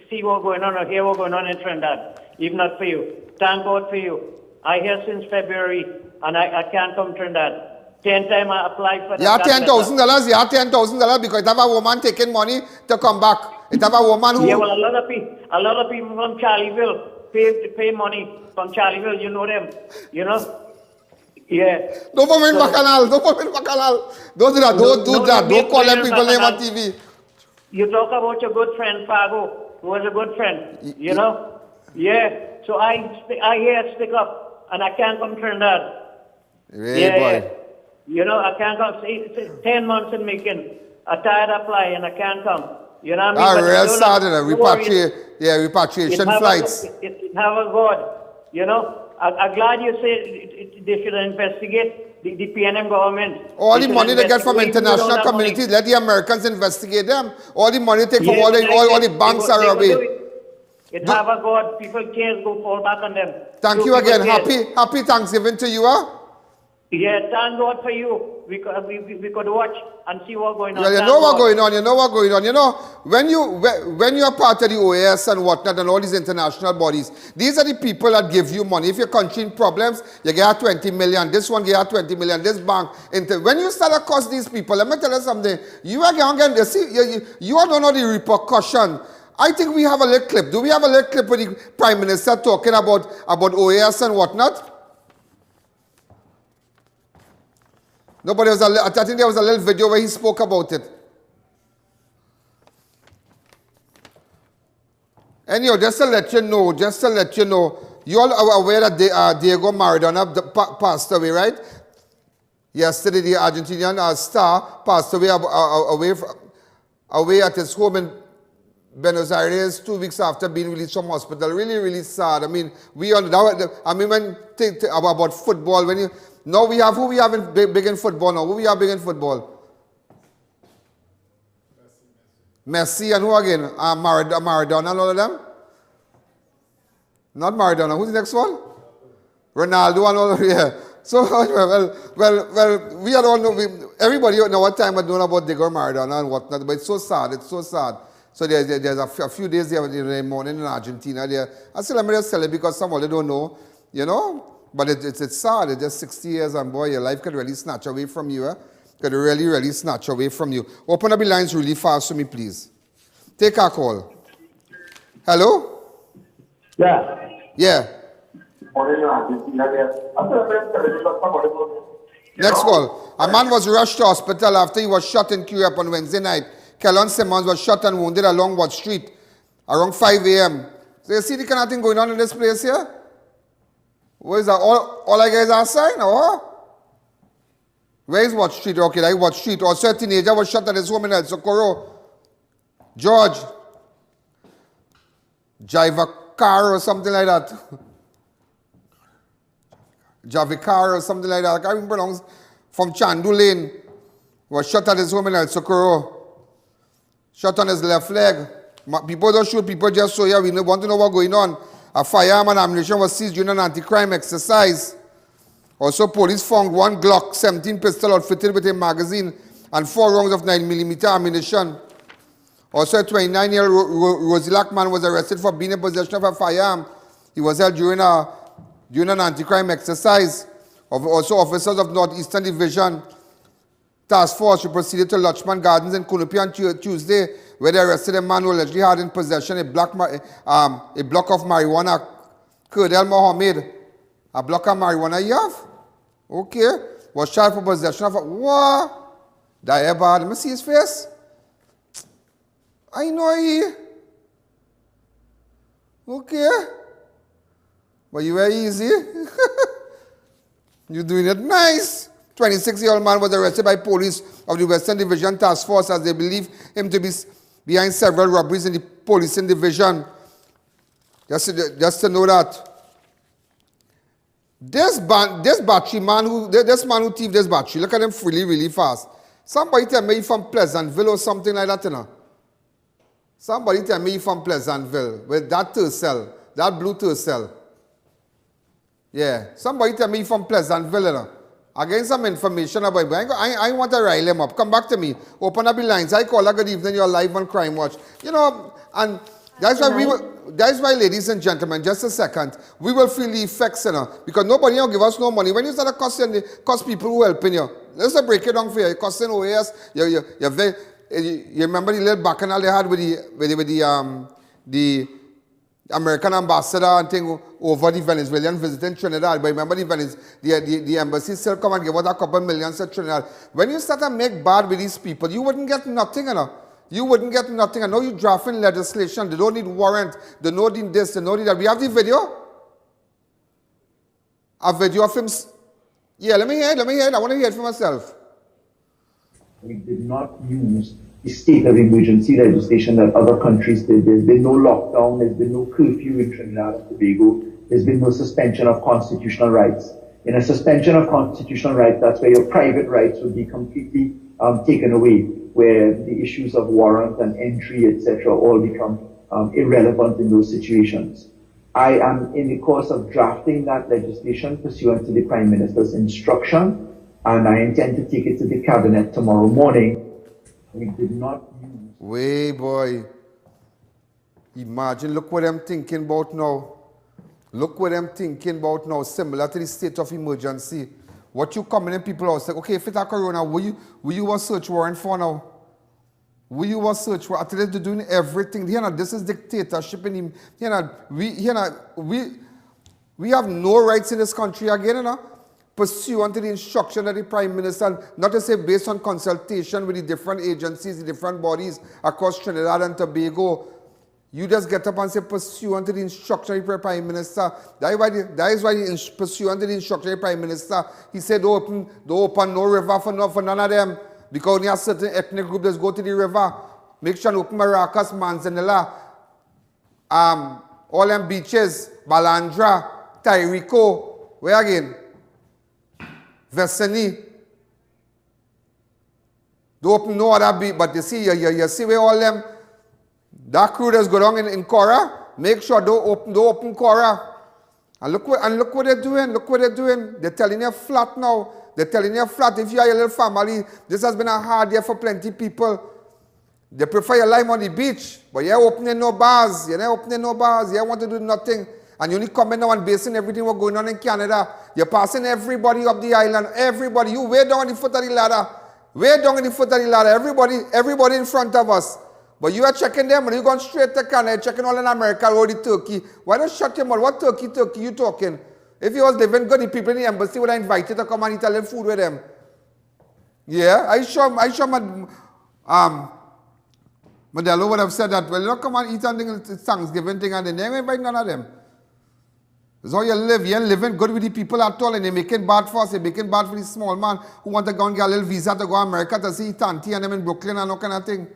see what's going on or hear what's going on in Trinidad. If not for you. Thank God for you. I here since February, and I can't come to Trinidad. 10 times I applied for that. You have $10,000. You have $10,000 because it have a woman taking money to come back. It have a woman who... Yeah, well, a lot of people from Charlieville pay money from Charlieville. You know them. You know? Yeah. Don't put me in Bacchanal. Don't put me in Bacchanal. Don't do that. Don't do that. Don't call them people name on TV. You talk about your good friend, Fargo, who was a good friend. You know? Yeah. So I here stick up, and I can't come to Trinidad. Hey, boy. Yeah. You know, I can't come. It's 10 months in making. I tired apply, and I can't come. You know what I mean? Real sad, repatriation flights. It have a God, you know. I'm glad you say they should investigate the PNM government. All the money they get from international communities, let the Americans investigate them. All the money they take from all the banks are away. It have a God. People can't go fall back on them. Thank you again. Happy Thanksgiving to you, huh? Yeah, thank God for you. We could watch and see what's going on. Yeah, you know what's going on. You know, when you are part of the OAS and whatnot and all these international bodies, these are the people that give you money. If your country in problems, you get 20 million. This one get 20 million. This bank. When you start to cost these people, let me tell you something. You are going to see, you don't know the repercussion. I think we have a little clip. Do we have a little clip with the Prime Minister talking about OAS and whatnot? No, but I think there was a little video where he spoke about it. Anyhow, just to let you know, you all are aware that Diego Maradona passed away, right? Yesterday, the Argentinian star passed away away at his home in Buenos Aires 2 weeks after being released from hospital. Really, really sad. I mean, when think about football, now we have, who we have big in football now? Who we have big in football? Messi and who again? Maradona and all of them? Not Maradona. Who's the next one? Ronaldo and all of them. Yeah. So, well, we all know, everybody in our time had known about Diego Maradona and whatnot, but it's so sad. So there's a few days there in the morning in Argentina there. I still am just telling because some of them don't know, you know. But it's sad. It's just 60 years, and boy, your life could really snatch away from you. Could really, really snatch away from you. Open up the lines really fast for me, please. Take our call. Hello? Yeah. Yeah. Next call. A man was rushed to hospital after he was shot in Curepe on Wednesday night. Kellon Simmons was shot and wounded along Watt Street around 5 a.m. So you see the kind of thing going on in this place here? What is that? All I get is outside, or? Where is what street? Okay, like what street? Also a teenager was shot at his home in El Socorro. George. Drive a car or something like that. Javicar or something like that. I can't even pronounce. From Chandu Lane. Was shot at his home in El Socorro. Shot on his left leg. People don't shoot, people just so yeah, we want to know what's going on. A firearm and ammunition was seized during an anti-crime exercise. Also, police found one Glock 17 pistol outfitted with a magazine and 4 rounds of 9mm ammunition. Also, a 29-year-old Rosilac man was arrested for being in possession of a firearm. He was held during an anti-crime exercise. Also, officers of Northeastern Division Task Force proceeded to Lachman Gardens in Kunupi on Tuesday, where they arrested a man who allegedly had in possession a block of marijuana. Kurdel Mohammed, a block of marijuana you have? Okay. Was charged for possession of a... What? That ever bad? Let me see his face. I know he. Okay. But you were easy. You're doing it nice. 26-year-old man was arrested by police of the Western Division Task Force as they believe him to be behind several robberies in the policing division. Just to know that. This man who thieved this battery, look at him really, really fast. Somebody tell me he's from Pleasantville or something like that, you know. Somebody tell me he's from Pleasantville with that Tercel, that blue Tercel. Yeah, somebody tell me he's from Pleasantville, you know. I get some information about him. I want to rile him up. Come back to me. Open up the lines. I call her good evening. You're live on Crime Watch. You know, and that's why that's why, ladies and gentlemen, just a second, we will feel the effects, you know, because nobody will give us no money. When you start cost people who helping you, let's break it down for you. You're costing OAS. You remember the little bacchanal they had with the American ambassador and thing over the Venezuelan visiting Trinidad. But remember the embassy still come and give out a couple millions to Trinidad. When you start to make bad with these people, you wouldn't get nothing, you know. You wouldn't get nothing. I know you're drafting legislation. They don't need warrant. They don't need this. They don't need that. We have the video. A video of him. Yeah, let me hear it. I want to hear it for myself. We did not use the state of emergency legislation that other countries did. There's been no lockdown. There's been no curfew in Trinidad and Tobago. There's been no suspension of constitutional rights. In a suspension of constitutional rights, that's where your private rights would be completely taken away, where the issues of warrant and entry, etc., all become irrelevant in those situations. I am in the course of drafting that legislation pursuant to the Prime Minister's instruction, and I intend to take it to the Cabinet tomorrow morning. We did not use... Way, boy. Imagine, look what I'm thinking about now. Look what I'm thinking about now, similar to the state of emergency. What you coming in people out say, okay, if it's a corona, will you a search warrant for now? Will you a search warrant? They're doing everything. You know, this is dictatorship in him. You know, we have no rights in this country again, you know. Pursuant to the instruction of the Prime Minister, not to say based on consultation with the different agencies, the different bodies across Trinidad and Tobago. You just get up and say, pursuant to the instruction of the Prime Minister. That is why pursuant to the instruction of the Prime Minister, he said, don't open no river for none of them. Because only a certain ethnic group just go to the river. Make sure to open Maracas, Manzanilla, all them beaches, Balandra, Tyrico, where again? Vesani. Don't open no other beach, but you see where all them, that crew that's go down in Cora, make sure don't open Cora. And look what they're doing. Look what they're doing. They're telling you flat now. They're telling you flat. If you are a little family, this has been a hard year for plenty people. They prefer your life on the beach, but you're opening no bars. You're not opening no bars. You want to do nothing. And you only coming now and basing everything what's going on in Canada. You're passing everybody up the island. Everybody. You way down on the foot of the ladder. Way down on the foot of the ladder. Everybody in front of us. But you are checking them and you're going straight to Canada, checking all in America or the Turkey. Why don't you shut them out? What Turkey you talking? If you was living good, the people in the embassy would have invited to come and eat a little food with them. Yeah, I sure Modelo would have said that, well, you know, come and eat something, Thanksgiving thing, and then they ain't invite none of them. This is how you live. You ain't living good with the people at all, and you're making bad for us. You're making bad for the small man who want to go and get a little visa to go to America to see Tanti and them in Brooklyn and all kind of thing.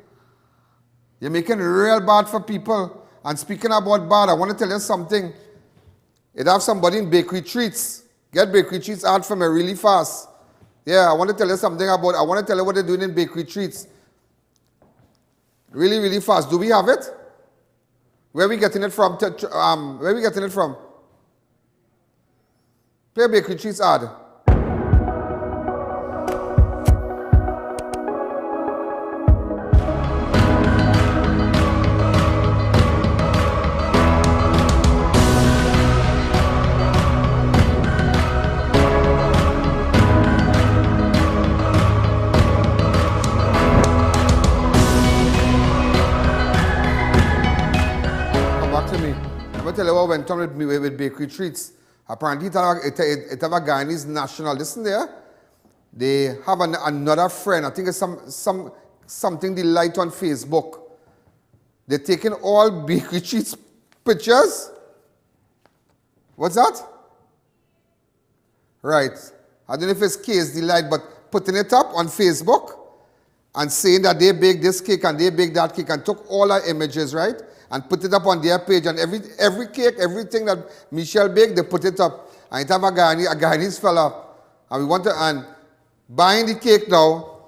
You're making real bad for people. And speaking about bad, I want to tell you something. It have somebody in bakery treats. Get bakery treats out for me really fast. Yeah, I want to tell you something about, I want to tell you what they're doing in bakery treats. Really, really fast. Do we have it? Where are we getting it from? Where are we getting it from? Play bakery treats ad. Tell you what went on with me with bakery treats. Apparently it have a Guyanese national. Listen there. They have another friend. I think it's something they light on Facebook. They're taking all bakery treats pictures. What's that? Right. I don't know if it's Case Delight, but putting it up on Facebook and saying that they baked this cake and they baked that cake and took all our images, right? And put it up on their page, and every cake, everything that Michelle baked, they put it up. And it have a Guyanese fella, and buying the cake now.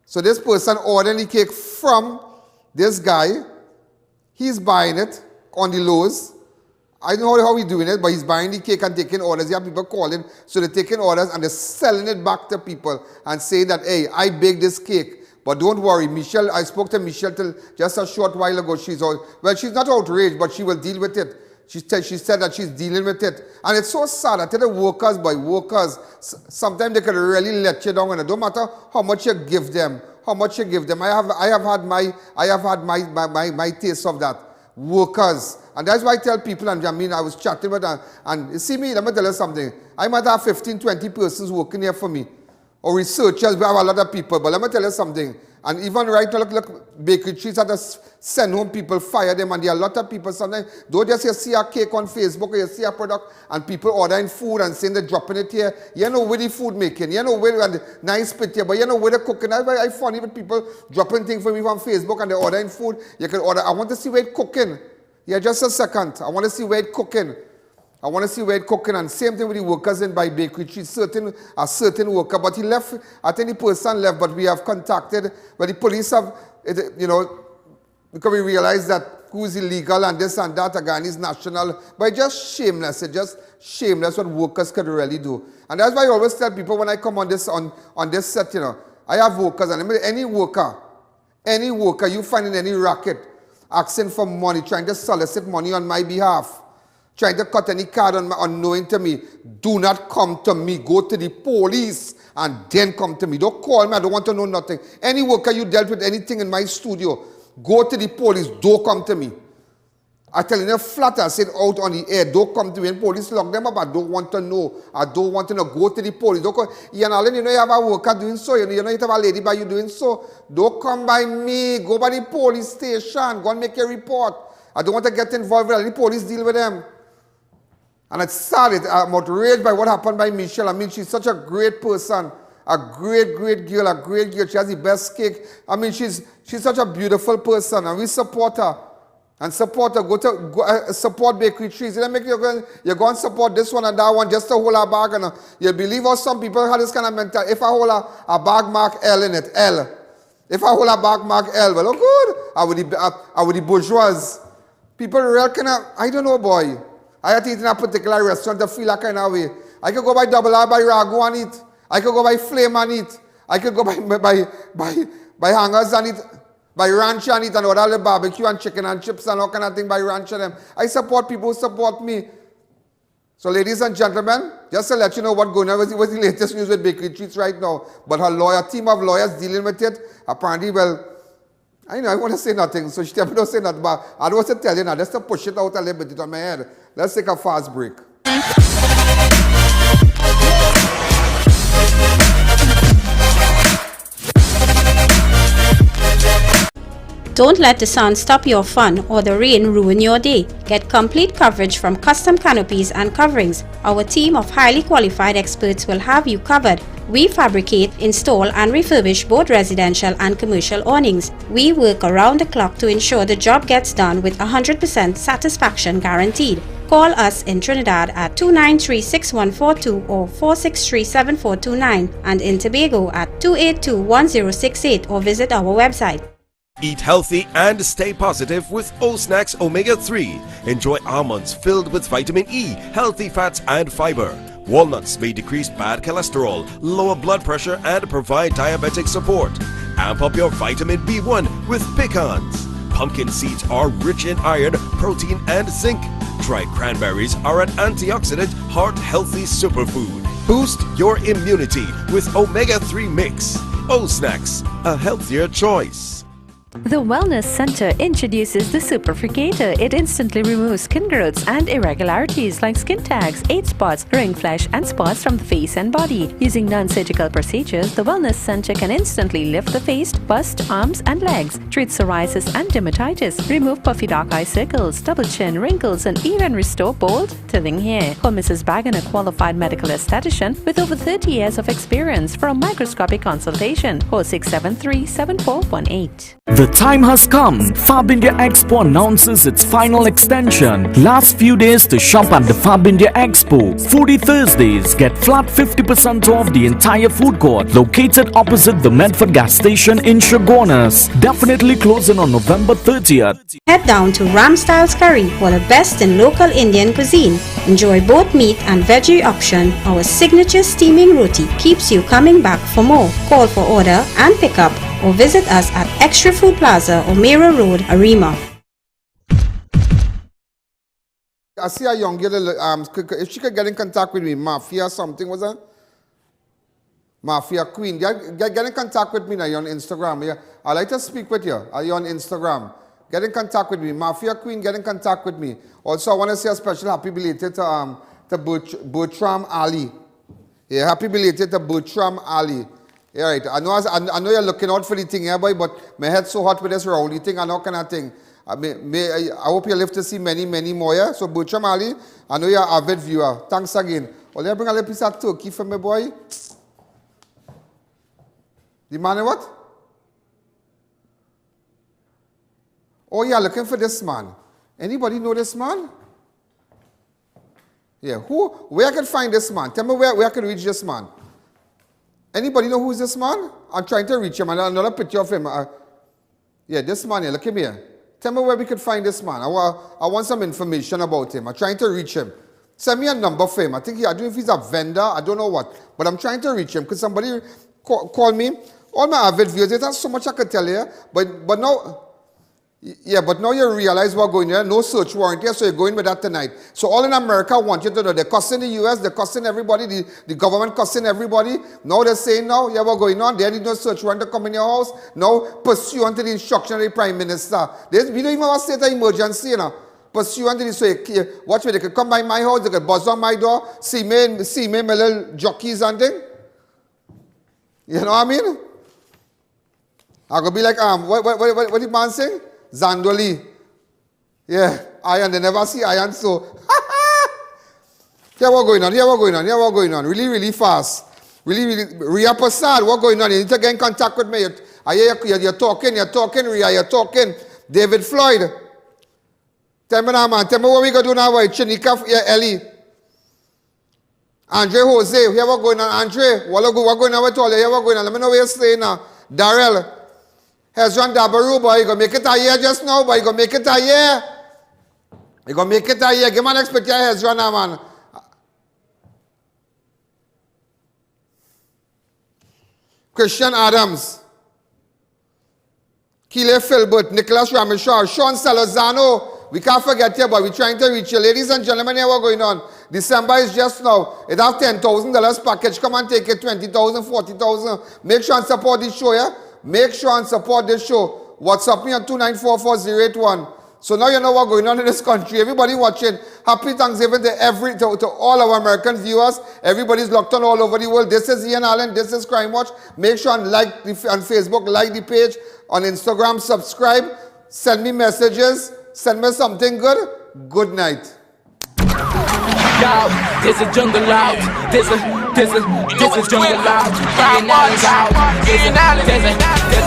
So this person ordering the cake from this guy. He's buying it on the lows. I don't know how he's doing it, but he's buying the cake and taking orders. You have people calling, so they're taking orders and they're selling it back to people and saying that, hey, I baked this cake. But don't worry, Michelle, I spoke to Michelle till just a short while ago. She's not outraged, but she will deal with it. She said that she's dealing with it. And it's so sad. I tell the workers, sometimes they can really let you down, and it don't matter how much you give them. I have had my taste of that. Workers. And that's why I tell people, and I mean, I was chatting with them, and you see me, let me tell you something. I might have 15, 20 persons working here for me. Or researchers, we have a lot of people. But let me tell you something. And even right now, look, bakery treats had to send home people, fire them, and there are a lot of people sometimes, don't just you see a cake on Facebook or you see a product and people ordering food and saying they're dropping it here. You know where the food making, you know where the nice pit here, but you know where they're cooking. That's why I funny with people dropping things for me on Facebook and they're ordering food. You can order, I want to see where it's cooking. Yeah, just a second. I want to see where it's cooking. I want to see where it's cooking, and same thing with the workers in by bakery treats. A certain worker, but he left. I think the person left, but we have contacted. But the police have, because we realize that who's illegal and this and that, again, is national. But it's just shameless. It's just shameless what workers could really do. And that's why I always tell people when I come on this set, I have workers, and any worker you find in any racket asking for money, trying to solicit money on my behalf, trying to cut any card unknowing to me, do not come to me. Go to the police and then come to me. Don't call me. I don't want to know nothing. Any worker you dealt with anything in my studio, go to the police. Don't come to me. I tell you flat, I said out on the air, don't come to me. And police lock them up. I don't want to know. Go to the police. Don't call. You have a worker doing so. You have a lady by you doing so. Don't come by me. Go by the police station. Go and make a report. I don't want to get involved with the police. Deal with them. And it's sad. I'm outraged by what happened by Michelle. I mean, she's such a great person. A great, great girl. A great girl. She has the best cake. I mean, she's such a beautiful person. And we support her. And support her. Go support bakery trees. You go and support this one and that one just to hold a bag. And you believe how some people have this kind of mentality. If I hold a bag mark L in it, L. If I hold a bag mark L, well, oh good. I would the bourgeois. People real kind of, I don't know, boy. I had to eat in a particular restaurant to feel a kind of way. I could go by Double R by Ragu and eat. I could go by Flame and eat. I could go by Hangers and eat. By Ranch and eat and all the barbecue and chicken and chips and all kind of thing by Ranch and them. I support people who support me. So ladies and gentlemen, just to let you know what's going on, what's the latest news with bakery treats right now. But her team of lawyers dealing with it, apparently, well, I know I want to say nothing, so she tell me don't say nothing, but I don't want to tell you now, just to push it out a little bit on my head. Let's take a fast break. Don't let the sun stop your fun or the rain ruin your day. Get complete coverage from custom canopies and coverings. Our team of highly qualified experts will have you covered. We fabricate, install and refurbish both residential and commercial awnings. We work around the clock to ensure the job gets done with 100% satisfaction guaranteed. Call us in Trinidad at 293-6142 or 463-7429 and in Tobago at 282-1068 or visit our website. Eat healthy and stay positive with O-Snacks Omega 3. Enjoy almonds filled with vitamin E, healthy fats and fiber. Walnuts may decrease bad cholesterol, lower blood pressure and provide diabetic support. Amp up your vitamin B1 with pecans. Pumpkin seeds are rich in iron, protein and zinc. Dried cranberries are an antioxidant, heart-healthy superfood. Boost your immunity with Omega 3 Mix. O-Snacks, a healthier choice. The Wellness Center introduces the Superfricator. It instantly removes skin growths and irregularities like skin tags, age spots, ring flesh, and spots from the face and body. Using non-surgical procedures, the Wellness Center can instantly lift the face, bust, arms, and legs, treat psoriasis and dermatitis, remove puffy dark eye circles, double chin, wrinkles, and even restore bald, thinning hair. Call Mrs. Bagan, a qualified medical esthetician with over 30 years of experience, for a microscopic consultation. Call 673-7418. The time has come. Fab India Expo announces its final extension. Last few days to shop at the Fab India Expo. Foodie Thursdays. Get flat 50% off the entire food court located opposite the Medford gas station in Chaguanas. Definitely closing on November 30th. Head down to Ram Styles Curry for the best in local Indian cuisine. Enjoy both meat and veggie option. Our signature steaming roti keeps you coming back for more. Call for order and pick up or visit us at Extra Food Plaza, O'Meara Road, Arima. I see a young girl, if she could get in contact with me, Mafia something, was that? Mafia Queen. Get in contact with me now, you're on Instagram. Yeah. I'd like to speak with you. Are you on Instagram? Get in contact with me. Mafia Queen, get in contact with me. Also, I want to say a special happy belated to Bertram Ali. Yeah, happy belated to Bertram Ali. Yeah, right. I know you're looking out for the thing here, boy, but my head's so hot with this rowdy thing and all kind of thing. I hope you live to see many, many more, yeah? So, Bertram Ali, I know you're an avid viewer. Thanks again. Well, you bring a little piece of turkey for me, boy. The man what? Oh, yeah, looking for this man. Anybody know this man? Yeah, where I can find this man? Tell me where I can reach this man. Anybody know who's this man? I'm trying to reach him. Another picture of him. Yeah, this man here. Look at me here. Tell me where we could find this man. I want some information about him. I'm trying to reach him. Send me a number for him. I don't know if he's a vendor. I don't know what. But I'm trying to reach him because somebody called me. All my avid viewers, there's so much I could tell you. But now... Yeah, but now you realize what's going on. No search warrant here, so you're going with that tonight. So all in America want you to know. They're cussing the U.S., they're cussing everybody, the government cussing everybody. Now they're saying now, yeah, what's going on? They need no search warrant to come in your house. Now, pursuant to the instruction of the Prime Minister. We don't even have a state of emergency, you know. Pursuant to this, so watch me, they could come by my house, they could buzz on my door, see me, my little jockeys and thing. You know what I mean? I could be like, what the man saying? Zandoli. Yeah, I.A.N. They never see I.A.N. so. Here what's going on, here what's going on. Really, really fast. Really, Ria Prasad, what's going on? You need to get in contact with me. I hear you're talking, Ria, you're talking. David Floyd. Tell me now, man. Tell me what we going to do now, boy. Chinika, yeah, Ellie. Andre Jose, here what's going on? Andre, what's going on with all you? Here what's going on? Let me know where you're staying now. Darrell. Hezron Dabaru, boy, you gonna make it a year just now, boy, you gonna make it a year. You gonna make it a year. Give me an expectation, Hezron, man. Christian Adams. Kile Philbert, Nicholas Ramishar, Sean Salazano. We can't forget you, but we're trying to reach you. Ladies and gentlemen, here what's going on. December is just now. It have $10,000 package. Come and take it, 20,000, 40,000. Make sure and support this show, yeah? Make sure and support this show. WhatsApp me on 2944081. So now you know what's going on in this country. Everybody watching. Happy Thanksgiving to all our American viewers. Everybody's locked on all over the world. This is Ian Allen. This is Crime Watch. Make sure and like on Facebook, like the page. On Instagram, subscribe. Send me messages. Send me something good. Good night. Yo, this is jungle out. This is jungle out. Ian Allen's out.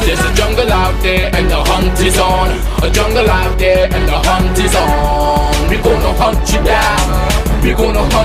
There's a jungle out there and the hunt is on. A jungle out there and the hunt is on. We gonna hunt you down. We gonna hunt.